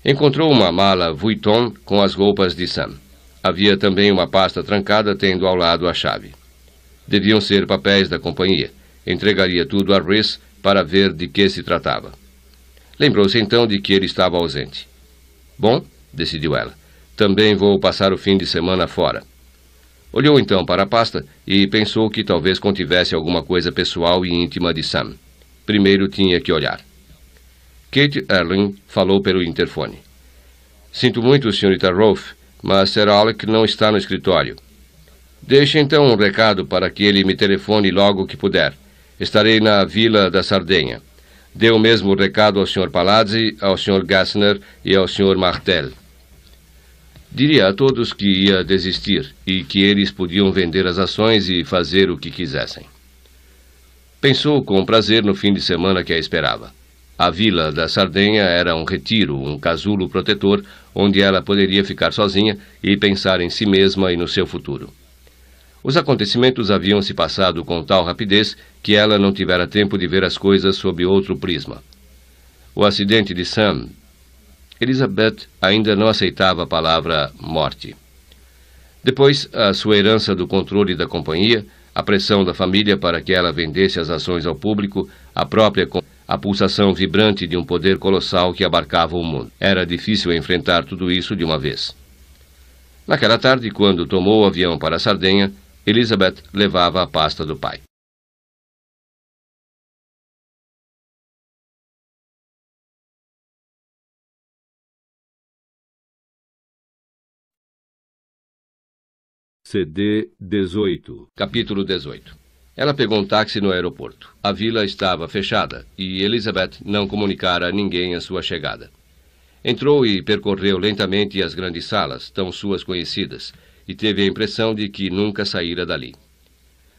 Encontrou uma mala Vuitton com as roupas de Sam. Havia também uma pasta trancada, tendo ao lado a chave. Deviam ser papéis da companhia. Entregaria tudo a Rhys para ver de que se tratava. Lembrou-se então de que ele estava ausente. Bom, decidiu ela, também vou passar o fim de semana fora. Olhou então para a pasta e pensou que talvez contivesse alguma coisa pessoal e íntima de Sam. Primeiro tinha que olhar. Kate Erling falou pelo interfone. Sinto muito, Srta. Rolfe, mas Sir Alec não está no escritório. Deixe então um recado para que ele me telefone logo que puder. Estarei na Vila da Sardenha. Dê o mesmo recado ao Sr. Palazzi, ao Sr. Gassner e ao Sr. Martel. Diria a todos que ia desistir e que eles podiam vender as ações e fazer o que quisessem. Pensou com prazer no fim de semana que a esperava. A Vila da Sardenha era um retiro, um casulo protetor, onde ela poderia ficar sozinha e pensar em si mesma e no seu futuro. Os acontecimentos haviam se passado com tal rapidez que ela não tivera tempo de ver as coisas sob outro prisma. O acidente de Sam. Elizabeth ainda não aceitava a palavra morte. Depois, a sua herança do controle da companhia, a pressão da família para que ela vendesse as ações ao público, a pulsação vibrante de um poder colossal que abarcava o mundo. Era difícil enfrentar tudo isso de uma vez. Naquela tarde, quando tomou o avião para a Sardenha, Elizabeth levava a pasta do pai. CD 18. Capítulo 18. Ela pegou um táxi no aeroporto. A vila estava fechada e Elizabeth não comunicara a ninguém a sua chegada. Entrou e percorreu lentamente as grandes salas, tão suas conhecidas, e teve a impressão de que nunca saíra dali.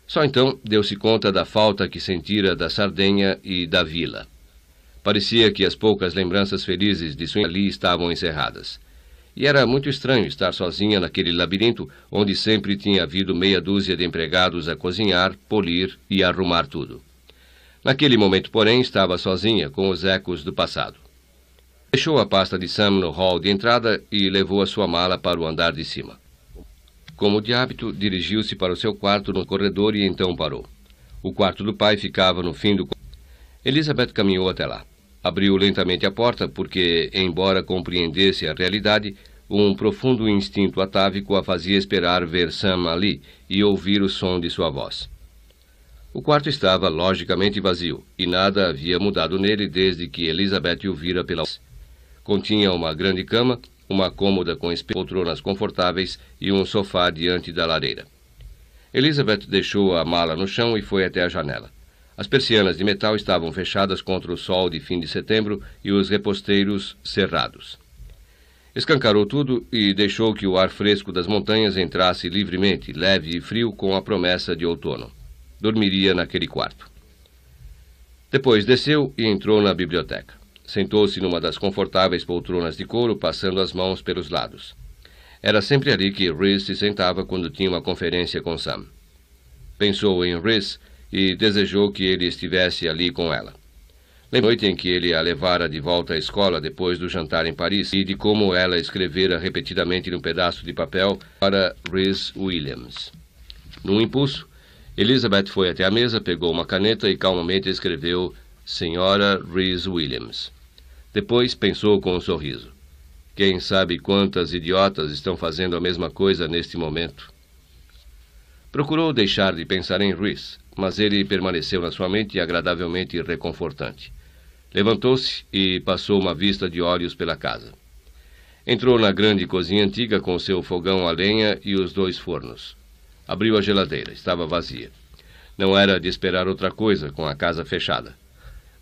Só então deu-se conta da falta que sentira da Sardenha e da vila. Parecia que as poucas lembranças felizes de sua ali estavam encerradas. E era muito estranho estar sozinha naquele labirinto onde sempre tinha havido meia dúzia de empregados a cozinhar, polir e arrumar tudo. Naquele momento, porém, estava sozinha com os ecos do passado. Deixou a pasta de Sam no hall de entrada e levou a sua mala para o andar de cima. Como de hábito, dirigiu-se para o seu quarto no corredor e então parou. O quarto do pai ficava no fim do... Elizabeth caminhou até lá. Abriu lentamente a porta porque, embora compreendesse a realidade, um profundo instinto atávico a fazia esperar ver Sam ali e ouvir o som de sua voz. O quarto estava logicamente vazio, e nada havia mudado nele desde que Elizabeth o vira pela... Continha uma grande cama, uma cômoda com poltronas confortáveis e um sofá diante da lareira. Elizabeth deixou a mala no chão e foi até a janela. As persianas de metal estavam fechadas contra o sol de fim de setembro e os reposteiros cerrados. Escancarou tudo e deixou que o ar fresco das montanhas entrasse livremente, leve e frio, com a promessa de outono. Dormiria naquele quarto. Depois desceu e entrou na biblioteca. Sentou-se numa das confortáveis poltronas de couro, passando as mãos pelos lados. Era sempre ali que Rhys se sentava quando tinha uma conferência com Sam. Pensou em Rhys e desejou que ele estivesse ali com ela. Lembrou a noite em que ele a levara de volta à escola depois do jantar em Paris e de como ela escrevera repetidamente num pedaço de papel para Rhys Williams. Num impulso, Elizabeth foi até a mesa, pegou uma caneta e calmamente escreveu Senhora Rhys Williams. Depois pensou com um sorriso. Quem sabe quantas idiotas estão fazendo a mesma coisa neste momento? Procurou deixar de pensar em Rhys, mas ele permaneceu na sua mente agradavelmente reconfortante. Levantou-se e passou uma vista de olhos pela casa. Entrou na grande cozinha antiga com seu fogão a lenha e os 2 fornos. Abriu a geladeira. Estava vazia. Não era de esperar outra coisa com a casa fechada.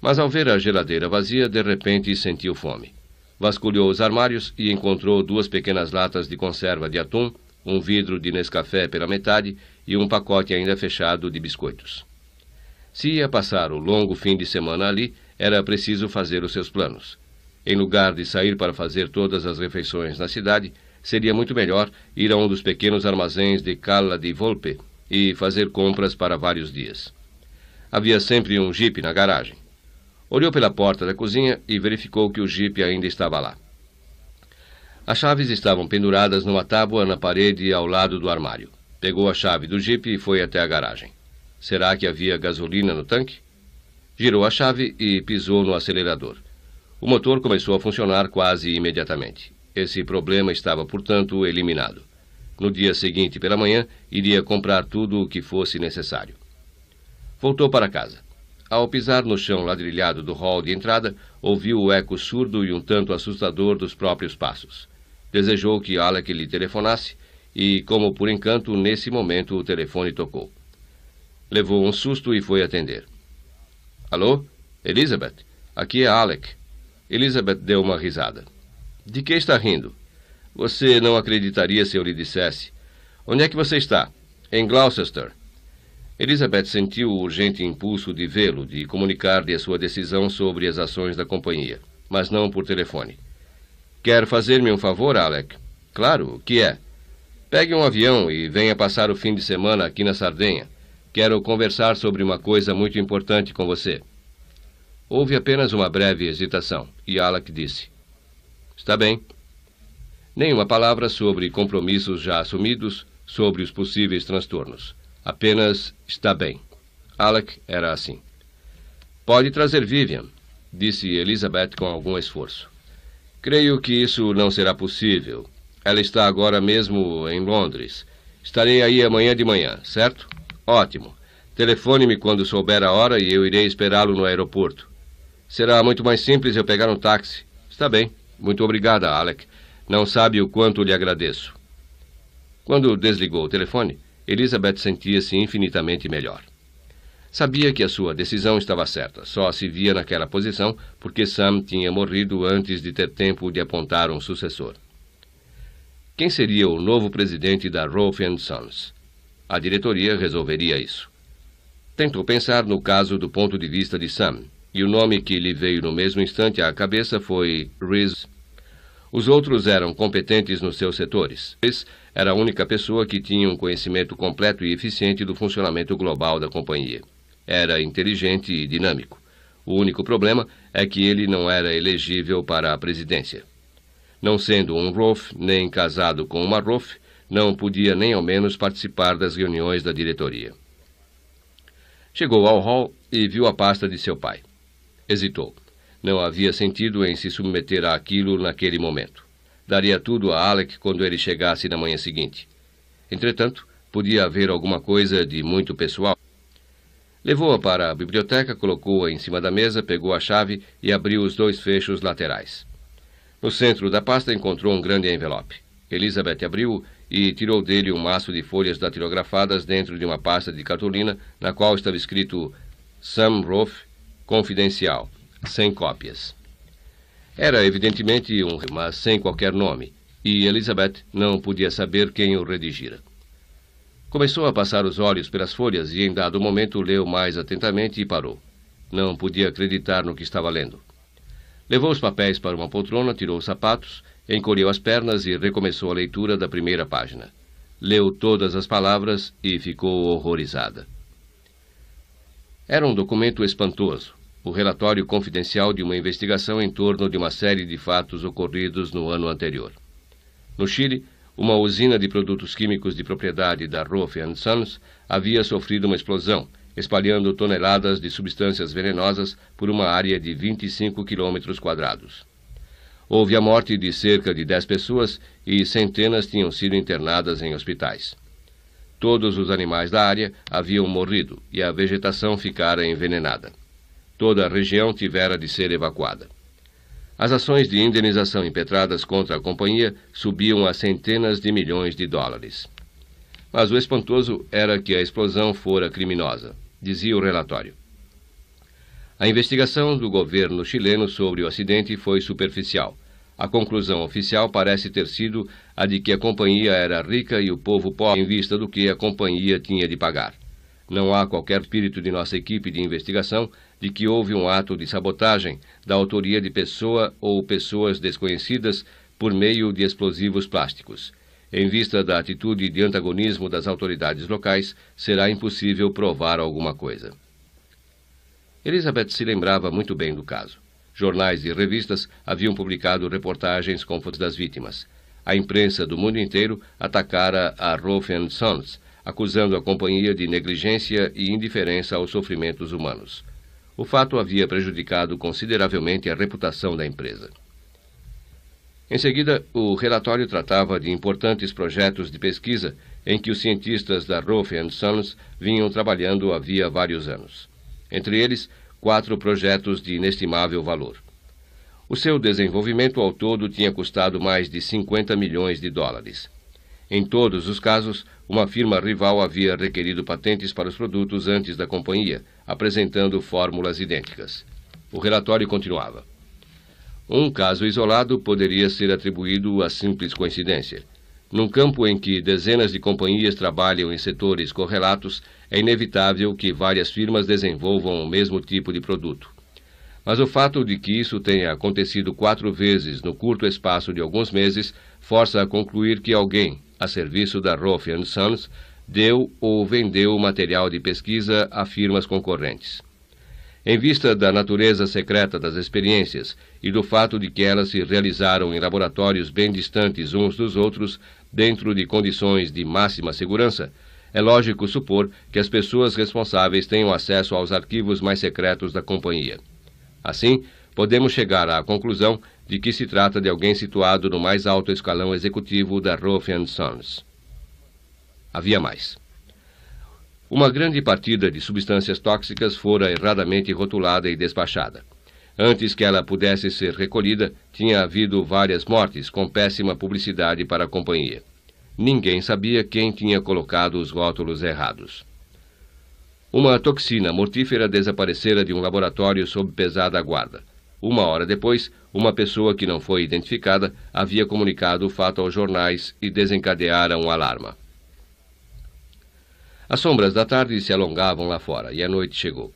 Mas ao ver a geladeira vazia, de repente sentiu fome. Vasculhou os armários e encontrou 2 pequenas latas de conserva de atum, um vidro de Nescafé pela metade e um pacote ainda fechado de biscoitos. Se ia passar o longo fim de semana ali, era preciso fazer os seus planos. Em lugar de sair para fazer todas as refeições na cidade, seria muito melhor ir a um dos pequenos armazéns de Cala di Volpe e fazer compras para vários dias. Havia sempre um jipe na garagem. Olhou pela porta da cozinha e verificou que o jipe ainda estava lá. As chaves estavam penduradas numa tábua na parede ao lado do armário. Pegou a chave do jipe e foi até a garagem. Será que havia gasolina no tanque? Girou a chave e pisou no acelerador. O motor começou a funcionar quase imediatamente. Esse problema estava, portanto, eliminado. No dia seguinte, pela manhã, iria comprar tudo o que fosse necessário. Voltou para casa. Ao pisar no chão ladrilhado do hall de entrada, ouviu o eco surdo e um tanto assustador dos próprios passos. Desejou que Alec lhe telefonasse e, como por encanto, nesse momento o telefone tocou. Levou um susto e foi atender. Alô? Elizabeth? Aqui é Alec. Elizabeth deu uma risada. De que está rindo? Você não acreditaria se eu lhe dissesse. Onde é que você está? Em Gloucester. Elizabeth sentiu o urgente impulso de vê-lo, de comunicar-lhe a sua decisão sobre as ações da companhia, mas não por telefone. Quer fazer-me um favor, Alec? Claro, o que é? Pegue um avião e venha passar o fim de semana aqui na Sardenha. Quero conversar sobre uma coisa muito importante com você. Houve apenas uma breve hesitação, e Alec disse: Está bem. Nenhuma palavra sobre compromissos já assumidos, sobre os possíveis transtornos. Apenas está bem. Alec era assim. Pode trazer Vivian, disse Elizabeth com algum esforço. Creio que isso não será possível. Ela está agora mesmo em Londres. Estarei aí amanhã de manhã, certo? Ótimo. Telefone-me quando souber a hora e eu irei esperá-lo no aeroporto. Será muito mais simples eu pegar um táxi. Está bem. Muito obrigada, Alec. Não sabe o quanto lhe agradeço. Quando desligou o telefone, Elizabeth sentia-se infinitamente melhor. Sabia que a sua decisão estava certa, só se via naquela posição porque Sam tinha morrido antes de ter tempo de apontar um sucessor. Quem seria o novo presidente da Rolfe & Sons? A diretoria resolveria isso. Tentou pensar no caso do ponto de vista de Sam, e o nome que lhe veio no mesmo instante à cabeça foi Rhys. Os outros eram competentes nos seus setores. Rhys era a única pessoa que tinha um conhecimento completo e eficiente do funcionamento global da companhia. Era inteligente e dinâmico. O único problema é que ele não era elegível para a presidência. Não sendo um Rolfe, nem casado com uma Rolfe, não podia nem ao menos participar das reuniões da diretoria. Chegou ao hall e viu a pasta de seu pai. Hesitou. Não havia sentido em se submeter àquilo naquele momento. Daria tudo a Alec quando ele chegasse na manhã seguinte. Entretanto, podia haver alguma coisa de muito pessoal. Levou-a para a biblioteca, colocou-a em cima da mesa, pegou a chave e abriu os 2 fechos laterais. No centro da pasta encontrou um grande envelope. Elizabeth abriu e tirou dele um maço de folhas datilografadas dentro de uma pasta de cartolina na qual estava escrito Sam Roth, confidencial, 100 cópias. Era evidentemente mas sem qualquer nome, e Elizabeth não podia saber quem o redigira. Começou a passar os olhos pelas folhas e, em dado momento, leu mais atentamente e parou. Não podia acreditar no que estava lendo. Levou os papéis para uma poltrona, tirou os sapatos, encolheu as pernas e recomeçou a leitura da primeira página. Leu todas as palavras e ficou horrorizada. Era um documento espantoso, o relatório confidencial de uma investigação em torno de uma série de fatos ocorridos no ano anterior. No Chile, uma usina de produtos químicos de propriedade da Roth & Sons havia sofrido uma explosão, espalhando toneladas de substâncias venenosas por uma área de 25 km². Houve a morte de cerca de 10 pessoas e centenas tinham sido internadas em hospitais. Todos os animais da área haviam morrido e a vegetação ficara envenenada. Toda a região tivera de ser evacuada. As ações de indenização impetradas contra a companhia subiam a centenas de milhões de dólares. Mas o espantoso era que a explosão fora criminosa, dizia o relatório. A investigação do governo chileno sobre o acidente foi superficial. A conclusão oficial parece ter sido a de que a companhia era rica e o povo pobre em vista do que a companhia tinha de pagar. Não há qualquer espírito de nossa equipe de investigação de que houve um ato de sabotagem da autoria de pessoa ou pessoas desconhecidas por meio de explosivos plásticos. Em vista da atitude de antagonismo das autoridades locais, será impossível provar alguma coisa. Elizabeth se lembrava muito bem do caso. Jornais e revistas haviam publicado reportagens com fotos das vítimas. A imprensa do mundo inteiro atacara a Roth & Sons, acusando a companhia de negligência e indiferença aos sofrimentos humanos. O fato havia prejudicado consideravelmente a reputação da empresa. Em seguida, o relatório tratava de importantes projetos de pesquisa em que os cientistas da Roth & Sons vinham trabalhando havia vários anos. Entre eles, 4 projetos de inestimável valor. O seu desenvolvimento ao todo tinha custado mais de 50 milhões de dólares. Em todos os casos, uma firma rival havia requerido patentes para os produtos antes da companhia, apresentando fórmulas idênticas. O relatório continuava. Um caso isolado poderia ser atribuído a simples coincidência. Num campo em que dezenas de companhias trabalham em setores correlatos, é inevitável que várias firmas desenvolvam o mesmo tipo de produto. Mas o fato de que isso tenha acontecido 4 vezes no curto espaço de alguns meses força a concluir que alguém, a serviço da Roth & Sons, deu ou vendeu material de pesquisa a firmas concorrentes. Em vista da natureza secreta das experiências e do fato de que elas se realizaram em laboratórios bem distantes uns dos outros, dentro de condições de máxima segurança, é lógico supor que as pessoas responsáveis tenham acesso aos arquivos mais secretos da companhia. Assim, podemos chegar à conclusão de que se trata de alguém situado no mais alto escalão executivo da Roth & Sons. Havia mais. Uma grande partida de substâncias tóxicas fora erradamente rotulada e despachada. Antes que ela pudesse ser recolhida, tinha havido várias mortes com péssima publicidade para a companhia. Ninguém sabia quem tinha colocado os rótulos errados. Uma toxina mortífera desaparecera de um laboratório sob pesada guarda. 1 hora depois, uma pessoa que não foi identificada havia comunicado o fato aos jornais e desencadeara um alarma. As sombras da tarde se alongavam lá fora e a noite chegou.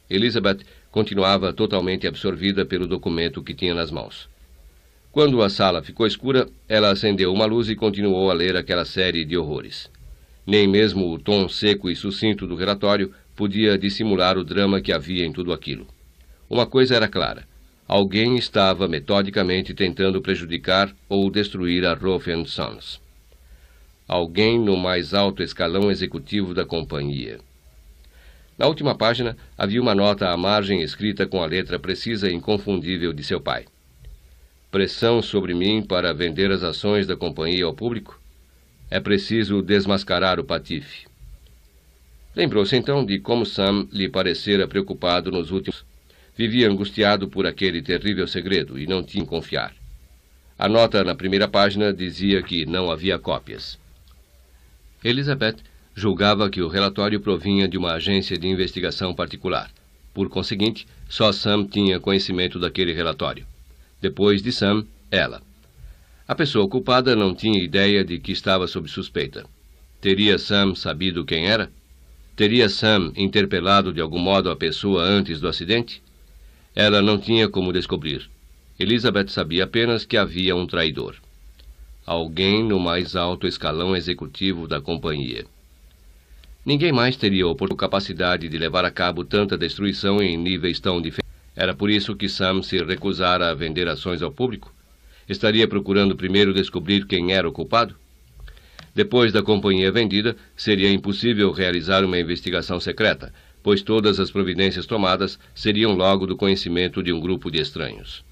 Elizabeth continuava totalmente absorvida pelo documento que tinha nas mãos. Quando a sala ficou escura, ela acendeu uma luz e continuou a ler aquela série de horrores. Nem mesmo o tom seco e sucinto do relatório podia dissimular o drama que havia em tudo aquilo. Uma coisa era clara. Alguém estava metodicamente tentando prejudicar ou destruir a Roth & Sons. Alguém no mais alto escalão executivo da companhia. Na última página, havia uma nota à margem escrita com a letra precisa e inconfundível de seu pai. Pressão sobre mim para vender as ações da companhia ao público? É preciso desmascarar o patife. Lembrou-se então de como Sam lhe parecera preocupado nos últimos. Vivia angustiado por aquele terrível segredo e não tinha confiar. A nota na primeira página dizia que não havia cópias. Elizabeth julgava que o relatório provinha de uma agência de investigação particular. Por conseguinte, só Sam tinha conhecimento daquele relatório. Depois de Sam, ela. A pessoa culpada não tinha ideia de que estava sob suspeita. Teria Sam sabido quem era? Teria Sam interpelado de algum modo a pessoa antes do acidente? Ela não tinha como descobrir. Elizabeth sabia apenas que havia um traidor. Alguém no mais alto escalão executivo da companhia. Ninguém mais teria a capacidade de levar a cabo tanta destruição em níveis tão diferentes. Era por isso que Sam se recusara a vender ações ao público? Estaria procurando primeiro descobrir quem era o culpado? Depois da companhia vendida, seria impossível realizar uma investigação secreta, pois todas as providências tomadas seriam logo do conhecimento de um grupo de estranhos.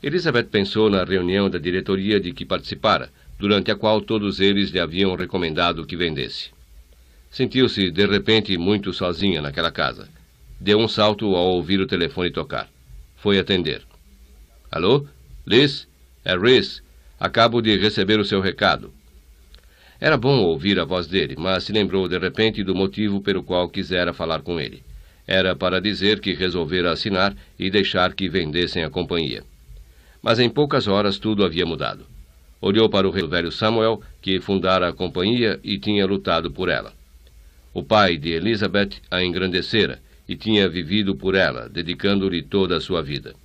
Elizabeth pensou na reunião da diretoria de que participara, durante a qual todos eles lhe haviam recomendado que vendesse. Sentiu-se, de repente, muito sozinha naquela casa. Deu um salto ao ouvir o telefone tocar. Foi atender. Alô? Liz? É Rhys. Acabo de receber o seu recado. Era bom ouvir a voz dele, mas se lembrou de repente do motivo pelo qual quisera falar com ele. Era para dizer que resolvera assinar e deixar que vendessem a companhia. Mas em poucas horas tudo havia mudado. Olhou para o velho Samuel, que fundara a companhia e tinha lutado por ela. O pai de Elizabeth a engrandecera e tinha vivido por ela, dedicando-lhe toda a sua vida.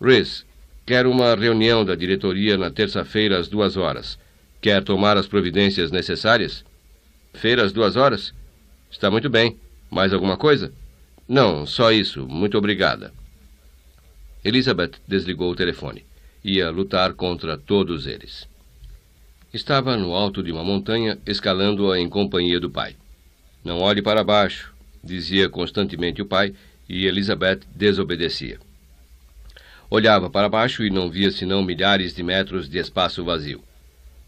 Rhys, quero uma reunião da diretoria na terça-feira às 2h. Quer tomar as providências necessárias? Feira às 2h? Está muito bem. Mais alguma coisa? Não, só isso. Muito obrigada. Elizabeth desligou o telefone. Ia lutar contra todos eles. Estava no alto de uma montanha, escalando-a em companhia do pai. Não olhe para baixo, dizia constantemente o pai, e Elizabeth desobedecia. Olhava para baixo e não via senão milhares de metros de espaço vazio.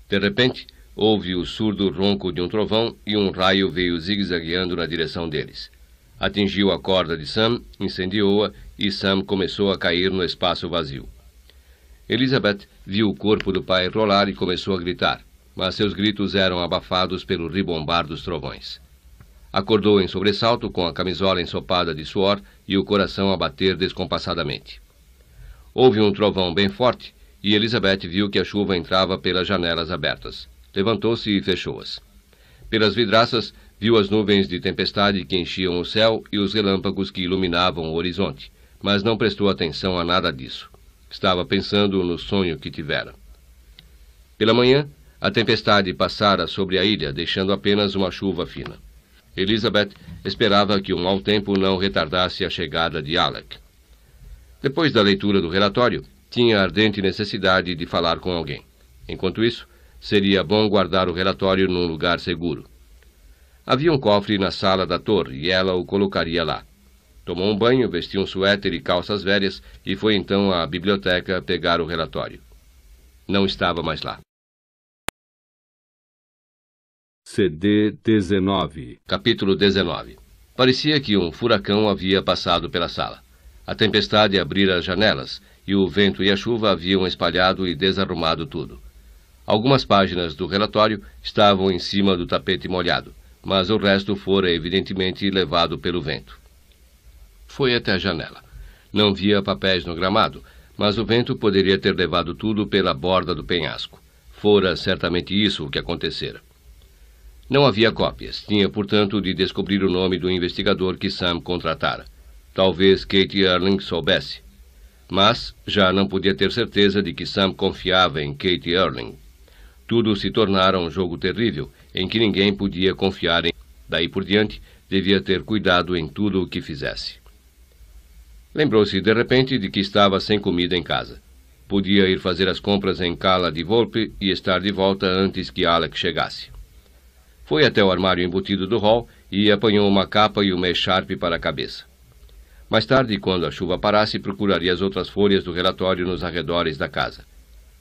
De repente, houve o surdo ronco de um trovão e um raio veio zigue-zagueando na direção deles. Atingiu a corda de Sam, incendiou-a e Sam começou a cair no espaço vazio. Elizabeth viu o corpo do pai rolar e começou a gritar, mas seus gritos eram abafados pelo ribombar dos trovões. Acordou em sobressalto com a camisola ensopada de suor e o coração a bater descompassadamente. Houve um trovão bem forte e Elizabeth viu que a chuva entrava pelas janelas abertas. Levantou-se e fechou-as. Pelas vidraças, viu as nuvens de tempestade que enchiam o céu e os relâmpagos que iluminavam o horizonte, mas não prestou atenção a nada disso. Estava pensando no sonho que tivera. Pela manhã, a tempestade passara sobre a ilha, deixando apenas uma chuva fina. Elizabeth esperava que o mau tempo não retardasse a chegada de Alec. Depois da leitura do relatório, tinha ardente necessidade de falar com alguém. Enquanto isso, seria bom guardar o relatório num lugar seguro. Havia um cofre na sala da torre e ela o colocaria lá. Tomou um banho, vestiu um suéter e calças velhas e foi então à biblioteca pegar o relatório. Não estava mais lá. CD 19. Capítulo 19. Parecia que um furacão havia passado pela sala. A tempestade abrira as janelas, e o vento e a chuva haviam espalhado e desarrumado tudo. Algumas páginas do relatório estavam em cima do tapete molhado, mas o resto fora evidentemente levado pelo vento. Foi até a janela. Não via papéis no gramado, mas o vento poderia ter levado tudo pela borda do penhasco. Fora certamente isso o que acontecera. Não havia cópias. Tinha, portanto, de descobrir o nome do investigador que Sam contratara. Talvez Kate Erling soubesse. Mas já não podia ter certeza de que Sam confiava em Kate Erling. Tudo se tornara um jogo terrível, em que ninguém podia confiar em... Daí por diante, devia ter cuidado em tudo o que fizesse. Lembrou-se, de repente, de que estava sem comida em casa. Podia ir fazer as compras em Cala di Volpe e estar de volta antes que Alec chegasse. Foi até o armário embutido do hall e apanhou uma capa e uma echarpe para a cabeça. Mais tarde, quando a chuva parasse, procuraria as outras folhas do relatório nos arredores da casa.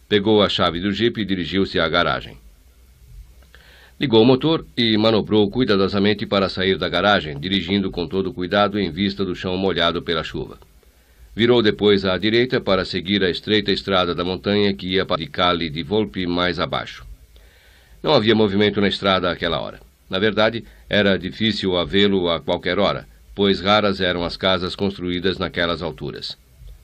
Pegou a chave do jipe e dirigiu-se à garagem. Ligou o motor e manobrou cuidadosamente para sair da garagem, dirigindo com todo cuidado em vista do chão molhado pela chuva. Virou depois à direita para seguir a estreita estrada da montanha que ia para a Cali di Volpe mais abaixo. Não havia movimento na estrada àquela hora. Na verdade, era difícil havê-lo a qualquer hora, pois raras eram as casas construídas naquelas alturas.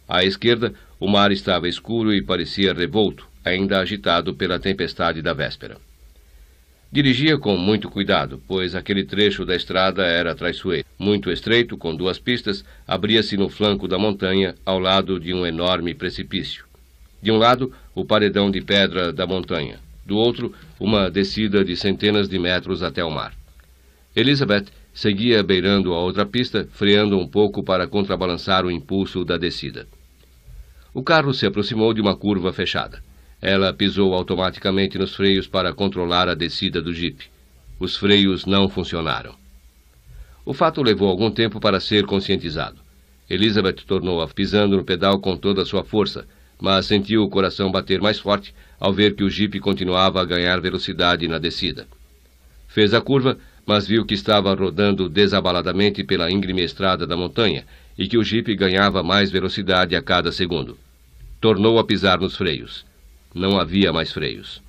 À esquerda, o mar estava escuro e parecia revolto, ainda agitado pela tempestade da véspera. Dirigia com muito cuidado, pois aquele trecho da estrada era traiçoeiro. Muito estreito, com 2 pistas, abria-se no flanco da montanha, ao lado de um enorme precipício. De um lado, o paredão de pedra da montanha. Do outro, uma descida de centenas de metros até o mar. Elizabeth seguia beirando a outra pista, freando um pouco para contrabalançar o impulso da descida. O carro se aproximou de uma curva fechada. Ela pisou automaticamente nos freios para controlar a descida do jipe. Os freios não funcionaram. O fato levou algum tempo para ser conscientizado. Elizabeth tornou a pisando no pedal com toda a sua força, mas sentiu o coração bater mais forte ao ver que o jipe continuava a ganhar velocidade na descida. Fez a curva, mas viu que estava rodando desabaladamente pela íngreme estrada da montanha e que o jipe ganhava mais velocidade a cada segundo. Tornou a pisar nos freios. Não havia mais freios.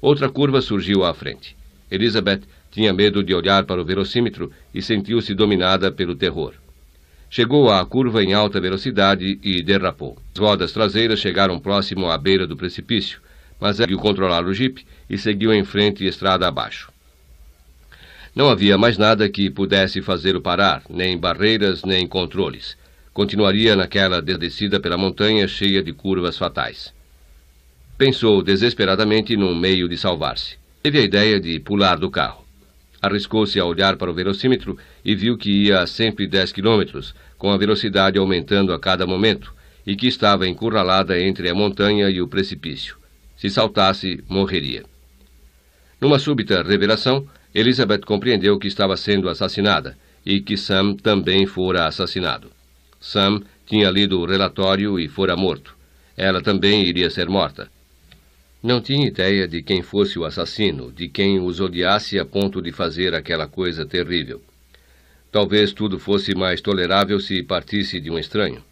Outra curva surgiu à frente. Elizabeth tinha medo de olhar para o velocímetro e sentiu-se dominada pelo terror. Chegou à curva em alta velocidade e derrapou. As rodas traseiras chegaram próximo à beira do precipício, mas ela conseguiu controlar o jipe e seguiu em frente estrada abaixo. Não havia mais nada que pudesse fazê-lo parar, nem barreiras, nem controles. Continuaria naquela descida pela montanha cheia de curvas fatais. Pensou desesperadamente num meio de salvar-se. Teve a ideia de pular do carro. Arriscou-se a olhar para o velocímetro e viu que ia a 110 km, com a velocidade aumentando a cada momento, e que estava encurralada entre a montanha e o precipício. Se saltasse, morreria. Numa súbita revelação, Elizabeth compreendeu que estava sendo assassinada e que Sam também fora assassinado. Sam tinha lido o relatório e fora morto. Ela também iria ser morta. Não tinha ideia de quem fosse o assassino, de quem os odiasse a ponto de fazer aquela coisa terrível. Talvez tudo fosse mais tolerável se partisse de um estranho.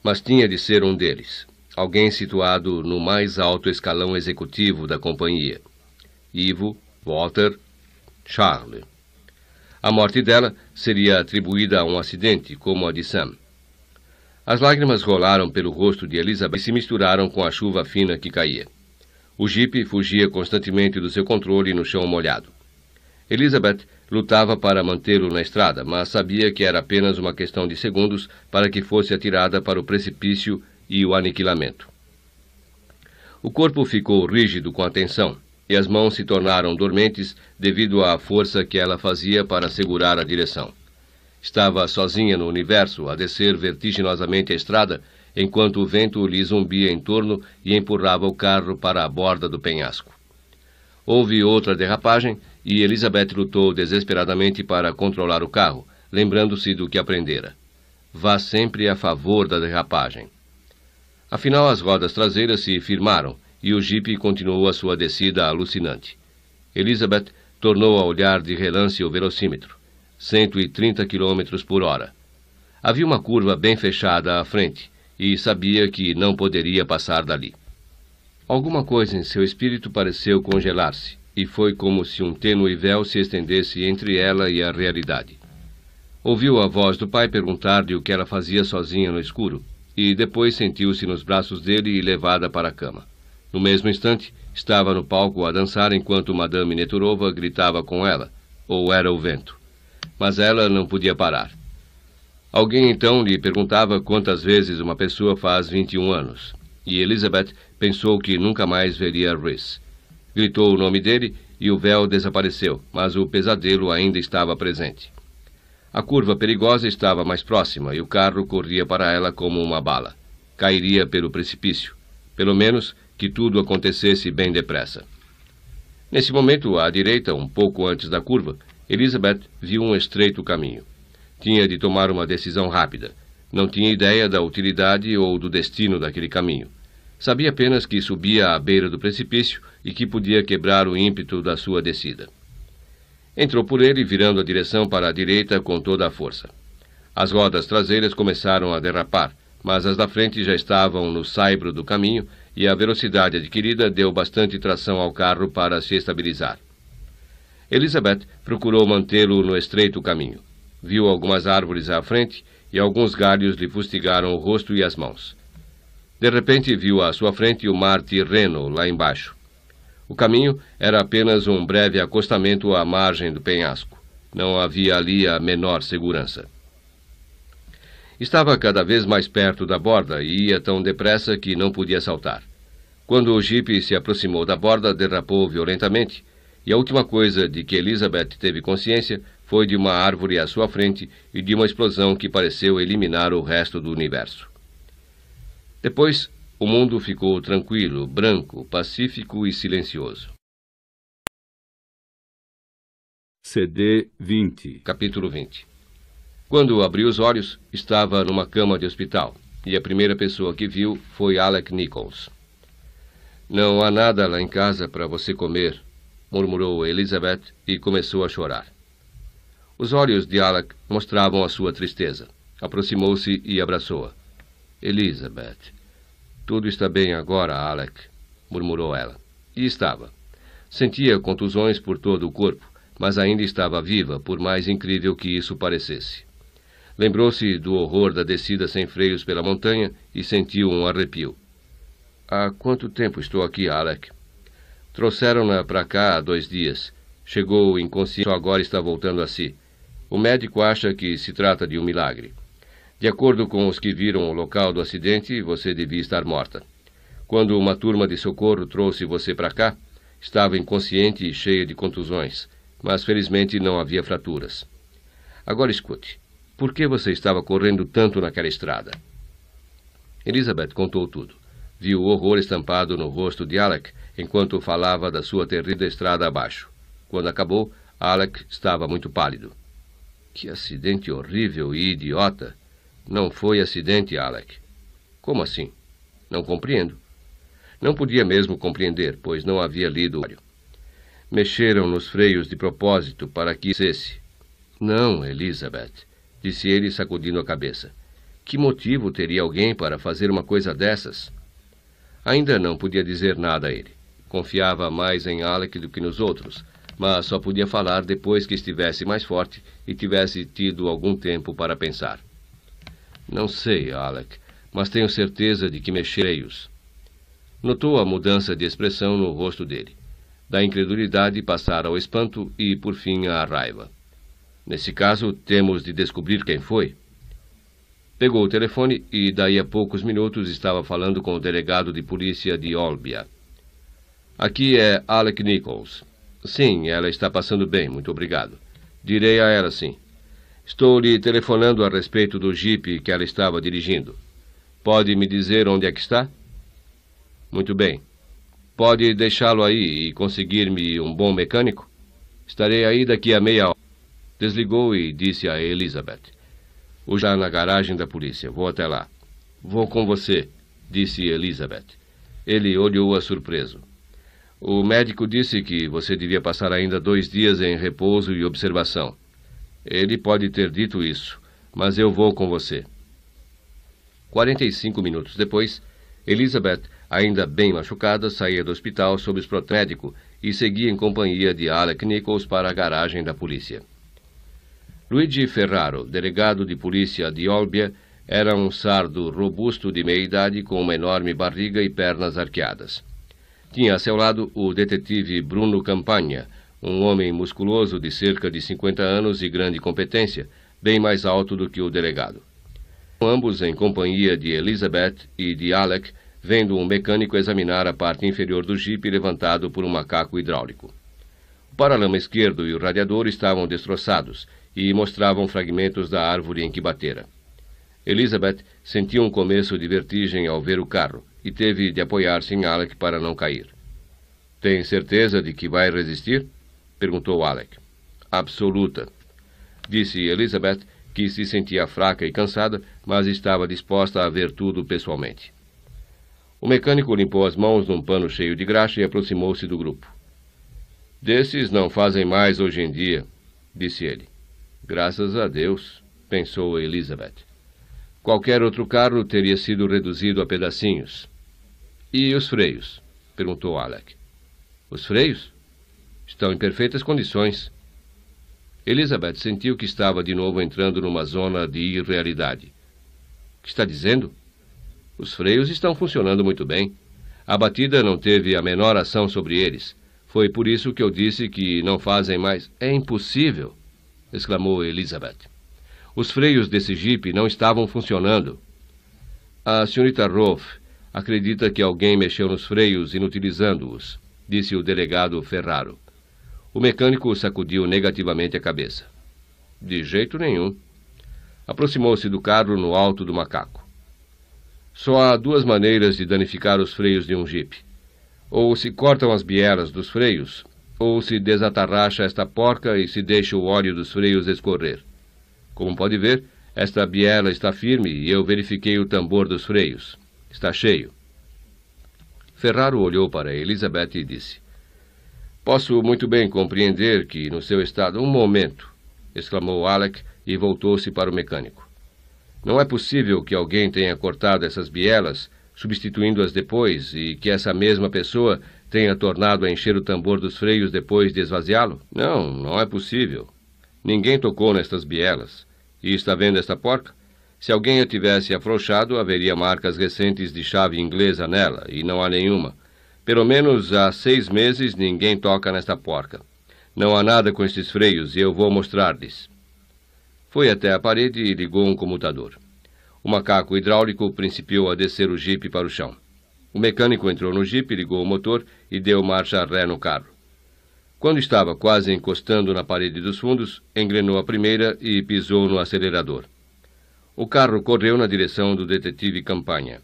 Mas tinha de ser um deles, alguém situado no mais alto escalão executivo da companhia. Ivo, Walter, Charles. A morte dela seria atribuída a um acidente, como a de Sam. As lágrimas rolaram pelo rosto de Elizabeth e se misturaram com a chuva fina que caía. O jipe fugia constantemente do seu controle no chão molhado. Elizabeth lutava para mantê-lo na estrada, mas sabia que era apenas uma questão de segundos para que fosse atirada para o precipício e o aniquilamento. O corpo ficou rígido com a tensão, e as mãos se tornaram dormentes devido à força que ela fazia para segurar a direção. Estava sozinha no universo, a descer vertiginosamente a estrada, enquanto o vento lhe zumbia em torno e empurrava o carro para a borda do penhasco. Houve outra derrapagem e Elizabeth lutou desesperadamente para controlar o carro, lembrando-se do que aprendera. Vá sempre a favor da derrapagem. Afinal, as rodas traseiras se firmaram e o jipe continuou a sua descida alucinante. Elizabeth tornou a olhar de relance o velocímetro. 130 km por hora. Havia uma curva bem fechada à frente, e sabia que não poderia passar dali. Alguma coisa em seu espírito pareceu congelar-se, e foi como se um tênue véu se estendesse entre ela e a realidade. Ouviu a voz do pai perguntar-lhe o que ela fazia sozinha no escuro, e depois sentiu-se nos braços dele e levada para a cama. No mesmo instante, estava no palco a dançar enquanto Madame Neturova gritava com ela, ou era o vento. Mas ela não podia parar. Alguém então lhe perguntava quantas vezes uma pessoa faz 21 anos, e Elizabeth pensou que nunca mais veria Rhys. Gritou o nome dele e o véu desapareceu, mas o pesadelo ainda estava presente. A curva perigosa estava mais próxima e o carro corria para ela como uma bala. Cairia pelo precipício. Pelo menos que tudo acontecesse bem depressa. Nesse momento, à direita, um pouco antes da curva, Elizabeth viu um estreito caminho. Tinha de tomar uma decisão rápida. Não tinha ideia da utilidade ou do destino daquele caminho. Sabia apenas que subia à beira do precipício e que podia quebrar o ímpeto da sua descida. Entrou por ele, virando a direção para a direita com toda a força. As rodas traseiras começaram a derrapar, mas as da frente já estavam no saibro do caminho e a velocidade adquirida deu bastante tração ao carro para se estabilizar. Elizabeth procurou mantê-lo no estreito caminho. Viu algumas árvores à frente e alguns galhos lhe fustigaram o rosto e as mãos. De repente viu à sua frente o mar Tirreno lá embaixo. O caminho era apenas um breve acostamento à margem do penhasco. Não havia ali a menor segurança. Estava cada vez mais perto da borda e ia tão depressa que não podia saltar. Quando o jipe se aproximou da borda, derrapou violentamente, e a última coisa de que Elizabeth teve consciência foi de uma árvore à sua frente e de uma explosão que pareceu eliminar o resto do universo. Depois, o mundo ficou tranquilo, branco, pacífico e silencioso. CD 20. Capítulo 20. Quando abriu os olhos, estava numa cama de hospital, e a primeira pessoa que viu foi Alec Nichols. "Não há nada lá em casa para você comer", murmurou Elizabeth e começou a chorar. Os olhos de Alec mostravam a sua tristeza. Aproximou-se e abraçou-a. "Elizabeth, tudo está bem agora, Alec", murmurou ela. E estava. Sentia contusões por todo o corpo, mas ainda estava viva, por mais incrível que isso parecesse. Lembrou-se do horror da descida sem freios pela montanha e sentiu um arrepio. "Há quanto tempo estou aqui, Alec?" "Trouxeram-na para cá há 2 dias. Chegou inconsciente, só agora está voltando a si. O médico acha que se trata de um milagre. De acordo com os que viram o local do acidente, você devia estar morta. Quando uma turma de socorro trouxe você para cá, estava inconsciente e cheia de contusões, mas felizmente não havia fraturas. Agora escute. Por que você estava correndo tanto naquela estrada?" Elizabeth contou tudo. Viu o horror estampado no rosto de Alec enquanto falava da sua terrível estrada abaixo. Quando acabou, Alec estava muito pálido. "Que acidente horrível e idiota!" "Não foi acidente, Alec." "Como assim?" "Não compreendo." Não podia mesmo compreender, pois não havia lido o diário. "Mexeram nos freios de propósito para que cesse." "Não, Elizabeth", disse ele, sacudindo a cabeça. "Que motivo teria alguém para fazer uma coisa dessas?" Ainda não podia dizer nada a ele. Confiava mais em Alec do que nos outros, mas só podia falar depois que estivesse mais forte e tivesse tido algum tempo para pensar. "Não sei, Alec, mas tenho certeza de que mexei-os." Notou a mudança de expressão no rosto dele. Da incredulidade passara ao espanto e, por fim, à raiva. "Nesse caso, temos de descobrir quem foi." Pegou o telefone e, daí a poucos minutos, estava falando com o delegado de polícia de Olbia. "Aqui é Alec Nichols." "Sim, ela está passando bem, muito obrigado." "Direi a ela, sim." "Estou lhe telefonando a respeito do jipe que ela estava dirigindo. Pode me dizer onde é que está?" "Muito bem. Pode deixá-lo aí e conseguir-me um bom mecânico?" "Estarei aí daqui a meia hora." Desligou e disse a Elizabeth. "O já na garagem da polícia. Vou até lá." "Vou com você", disse Elizabeth. Ele olhou-a surpreso. "O médico disse que você devia passar ainda 2 dias em repouso e observação." "Ele pode ter dito isso, mas eu vou com você." 45 minutos depois, Elizabeth, ainda bem machucada, saía do hospital sob os médico e seguia em companhia de Alec Nichols para a garagem da polícia. Luigi Ferraro, delegado de polícia de Olbia, era um sardo robusto de meia-idade com uma enorme barriga e pernas arqueadas. Tinha a seu lado o detetive Bruno Campagna, um homem musculoso de cerca de 50 anos e grande competência, bem mais alto do que o delegado. Ambos em companhia de Elizabeth e de Alec, vendo um mecânico examinar a parte inferior do jipe levantado por um macaco hidráulico. O paralama esquerdo e o radiador estavam destroçados e mostravam fragmentos da árvore em que batera. Elizabeth sentiu um começo de vertigem ao ver o carro e teve de apoiar-se em Alec para não cair. "Tem certeza de que vai resistir?" perguntou Alec. absoluta, disse Elizabeth, que se sentia fraca e cansada, mas estava disposta a ver tudo pessoalmente. O mecânico limpou as mãos num pano cheio de graxa e aproximou-se do grupo. Desses não fazem mais hoje em dia, disse ele. Graças a Deus, pensou Elizabeth. Qualquer outro carro teria sido reduzido a pedacinhos. E os freios? Perguntou Alec. Os freios? Estão em perfeitas condições. Elizabeth sentiu que estava de novo entrando numa zona de irrealidade. O que está dizendo? Os freios estão funcionando muito bem. A batida não teve a menor ação sobre eles. Foi por isso que eu disse que não fazem mais. É impossível, exclamou Elizabeth. Os freios desse jipe não estavam funcionando. A senhorita Rolfe acredita que alguém mexeu nos freios inutilizando-os, disse o delegado Ferraro. O mecânico sacudiu negativamente a cabeça. De jeito nenhum. Aproximou-se do carro no alto do macaco. Só há duas maneiras de danificar os freios de um jipe. Ou se cortam as bielas dos freios, ou se desatarracha esta porca e se deixa o óleo dos freios escorrer. Como pode ver, esta biela está firme e eu verifiquei o tambor dos freios. Está cheio. Ferraro olhou para Elizabeth e disse: Posso muito bem compreender que, no seu estado... Um momento, exclamou Alec e voltou-se para o mecânico. Não é possível que alguém tenha cortado essas bielas, substituindo-as depois, e que essa mesma pessoa tenha tornado a encher o tambor dos freios depois de esvaziá-lo? Não, não é possível. Ninguém tocou nestas bielas. E está vendo esta porca? Se alguém a tivesse afrouxado, haveria marcas recentes de chave inglesa nela, e não há nenhuma. Pelo menos há 6 meses ninguém toca nesta porca. Não há nada com estes freios, e eu vou mostrar-lhes. Foi até a parede e ligou um comutador. O macaco hidráulico principiou a descer o jipe para o chão. O mecânico entrou no jipe, ligou o motor e deu marcha ré no carro. Quando estava quase encostando na parede dos fundos, engrenou a primeira e pisou no acelerador. O carro correu na direção do detetive Campagna.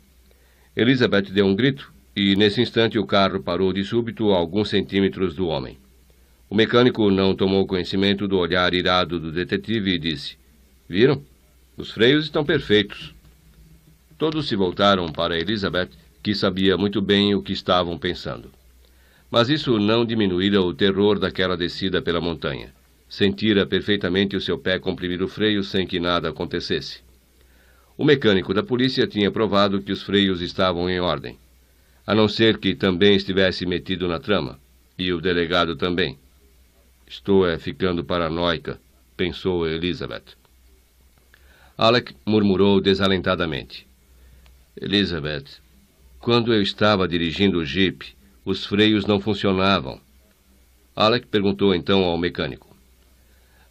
Elizabeth deu um grito e, nesse instante, o carro parou de súbito a alguns centímetros do homem. O mecânico não tomou conhecimento do olhar irado do detetive e disse: Viram? Os freios estão perfeitos. Todos se voltaram para Elizabeth, que sabia muito bem o que estavam pensando. Mas isso não diminuíra o terror daquela descida pela montanha. Sentira perfeitamente o seu pé comprimir o freio sem que nada acontecesse. O mecânico da polícia tinha provado que os freios estavam em ordem, a não ser que também estivesse metido na trama, e o delegado também. Estou ficando paranoica, pensou Elizabeth. Alec murmurou desalentadamente. Elizabeth, quando eu estava dirigindo o jipe, os freios não funcionavam. Alec perguntou então ao mecânico.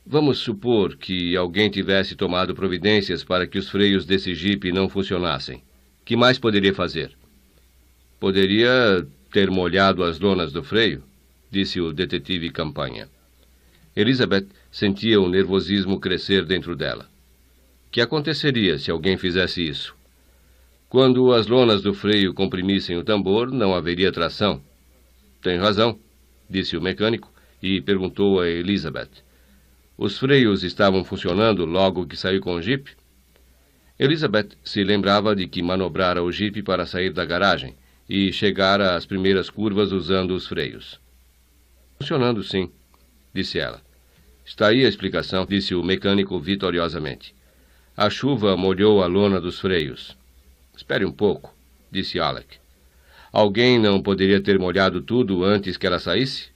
Vamos supor que alguém tivesse tomado providências para que os freios desse jipe não funcionassem. Que mais poderia fazer? Poderia ter molhado as lonas do freio, disse o detetive Campagna. Elizabeth sentia o nervosismo crescer dentro dela. Que aconteceria se alguém fizesse isso? Quando as lonas do freio comprimissem o tambor, não haveria tração. Tem razão, disse o mecânico e perguntou a Elizabeth. Os freios estavam funcionando logo que saiu com o jipe? Elizabeth se lembrava de que manobrara o jipe para sair da garagem e chegara às primeiras curvas usando os freios. Funcionando, sim, disse ela. Está aí a explicação, disse o mecânico vitoriosamente. A chuva molhou a lona dos freios. Espere um pouco, disse Alec. Alguém não poderia ter molhado tudo antes que ela saísse?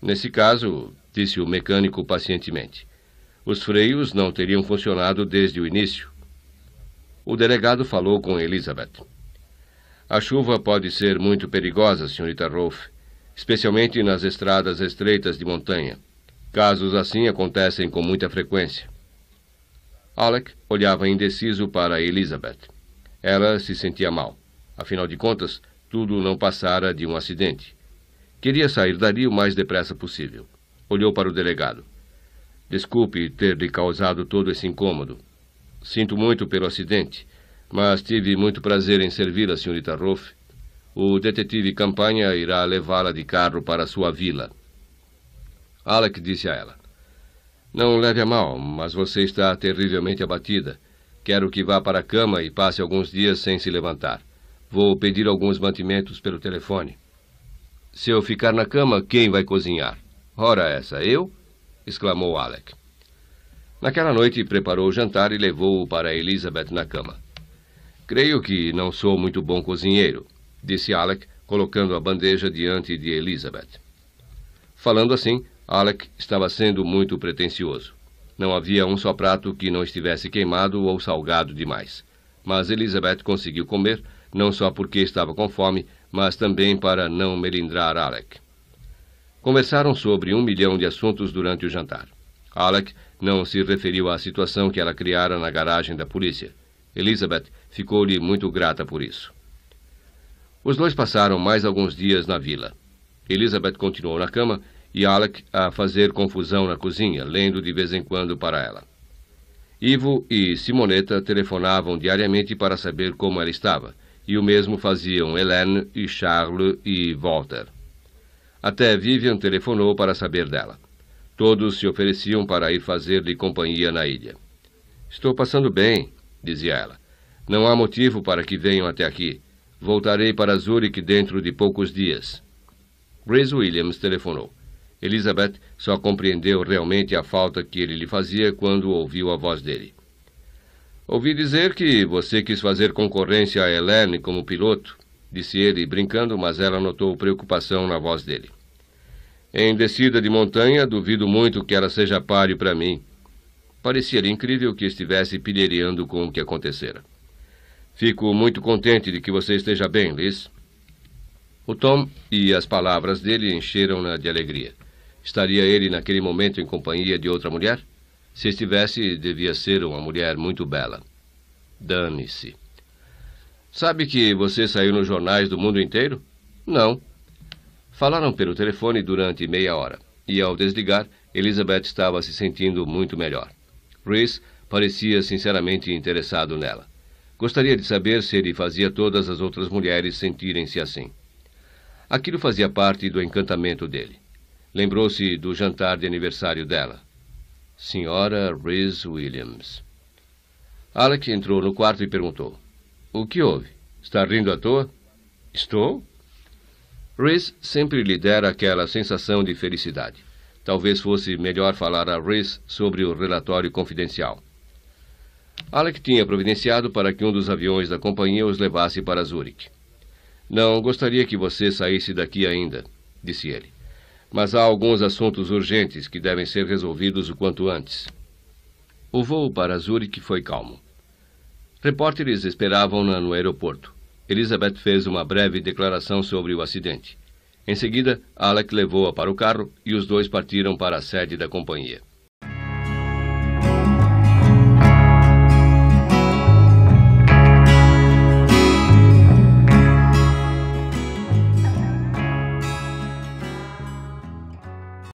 Nesse caso, disse o mecânico pacientemente, os freios não teriam funcionado desde o início. O delegado falou com Elizabeth. A chuva pode ser muito perigosa, senhorita Rolfe, especialmente nas estradas estreitas de montanha. Casos assim acontecem com muita frequência. Alec olhava indeciso para Elizabeth. Ela se sentia mal. Afinal de contas, tudo não passara de um acidente. Queria sair dali o mais depressa possível. Olhou para o delegado. Desculpe ter lhe causado todo esse incômodo. Sinto muito pelo acidente, mas tive muito prazer em servi-la, senhorita Rolfe. O detetive Campagna irá levá-la de carro para sua vila. Alec disse a ela. Não leve a mal, mas você está terrivelmente abatida. Quero que vá para a cama e passe alguns dias sem se levantar. Vou pedir alguns mantimentos pelo telefone. Se eu ficar na cama, quem vai cozinhar? Ora essa, eu? Exclamou Alec. Naquela noite preparou o jantar e levou-o para Elizabeth na cama. Creio que não sou muito bom cozinheiro, disse Alec, colocando a bandeja diante de Elizabeth. Falando assim, Alec estava sendo muito pretensioso. Não havia um só prato que não estivesse queimado ou salgado demais. Mas Elizabeth conseguiu comer, não só porque estava com fome, mas também para não melindrar Alec. Conversaram sobre 1 milhão de assuntos durante o jantar. Alec não se referiu à situação que ela criara na garagem da polícia. Elizabeth ficou-lhe muito grata por isso. Os dois passaram mais alguns dias na vila. Elizabeth continuou na cama e Alec a fazer confusão na cozinha, lendo de vez em quando para ela. Ivo e Simonetta telefonavam diariamente para saber como ela estava, e o mesmo faziam Hélène e Charles e Walter. Até Vivian telefonou para saber dela. Todos se ofereciam para ir fazer-lhe companhia na ilha. Estou passando bem, dizia ela. Não há motivo para que venham até aqui. Voltarei para Zurique dentro de poucos dias. Grace Williams telefonou. Elizabeth só compreendeu realmente a falta que ele lhe fazia quando ouviu a voz dele. Ouvi dizer que você quis fazer concorrência a Hélène como piloto, disse ele, brincando, mas ela notou preocupação na voz dele. Em descida de montanha, duvido muito que ela seja páreo para mim. Parecia-lhe incrível que estivesse pilheriando com o que acontecera. Fico muito contente de que você esteja bem, Liz. O tom e as palavras dele encheram-na de alegria. Estaria ele naquele momento em companhia de outra mulher? Se estivesse, devia ser uma mulher muito bela. Dane-se. Sabe que você saiu nos jornais do mundo inteiro? Não. Falaram pelo telefone durante meia hora, e ao desligar, Elizabeth estava se sentindo muito melhor. Rhys parecia sinceramente interessado nela. Gostaria de saber se ele fazia todas as outras mulheres sentirem-se assim. Aquilo fazia parte do encantamento dele. Lembrou-se do jantar de aniversário dela. Senhora Rhys Williams. Alec entrou no quarto e perguntou. O que houve? Está rindo à toa? Estou? Rhys sempre lhe dera aquela sensação de felicidade. Talvez fosse melhor falar a Rhys sobre o relatório confidencial. Alec tinha providenciado para que um dos aviões da companhia os levasse para Zurique. Não gostaria que você saísse daqui ainda, disse ele. Mas há alguns assuntos urgentes que devem ser resolvidos o quanto antes. O voo para Zurique foi calmo. Repórteres esperavam-na no aeroporto. Elizabeth fez uma breve declaração sobre o acidente. Em seguida, Alec levou-a para o carro e os dois partiram para a sede da companhia.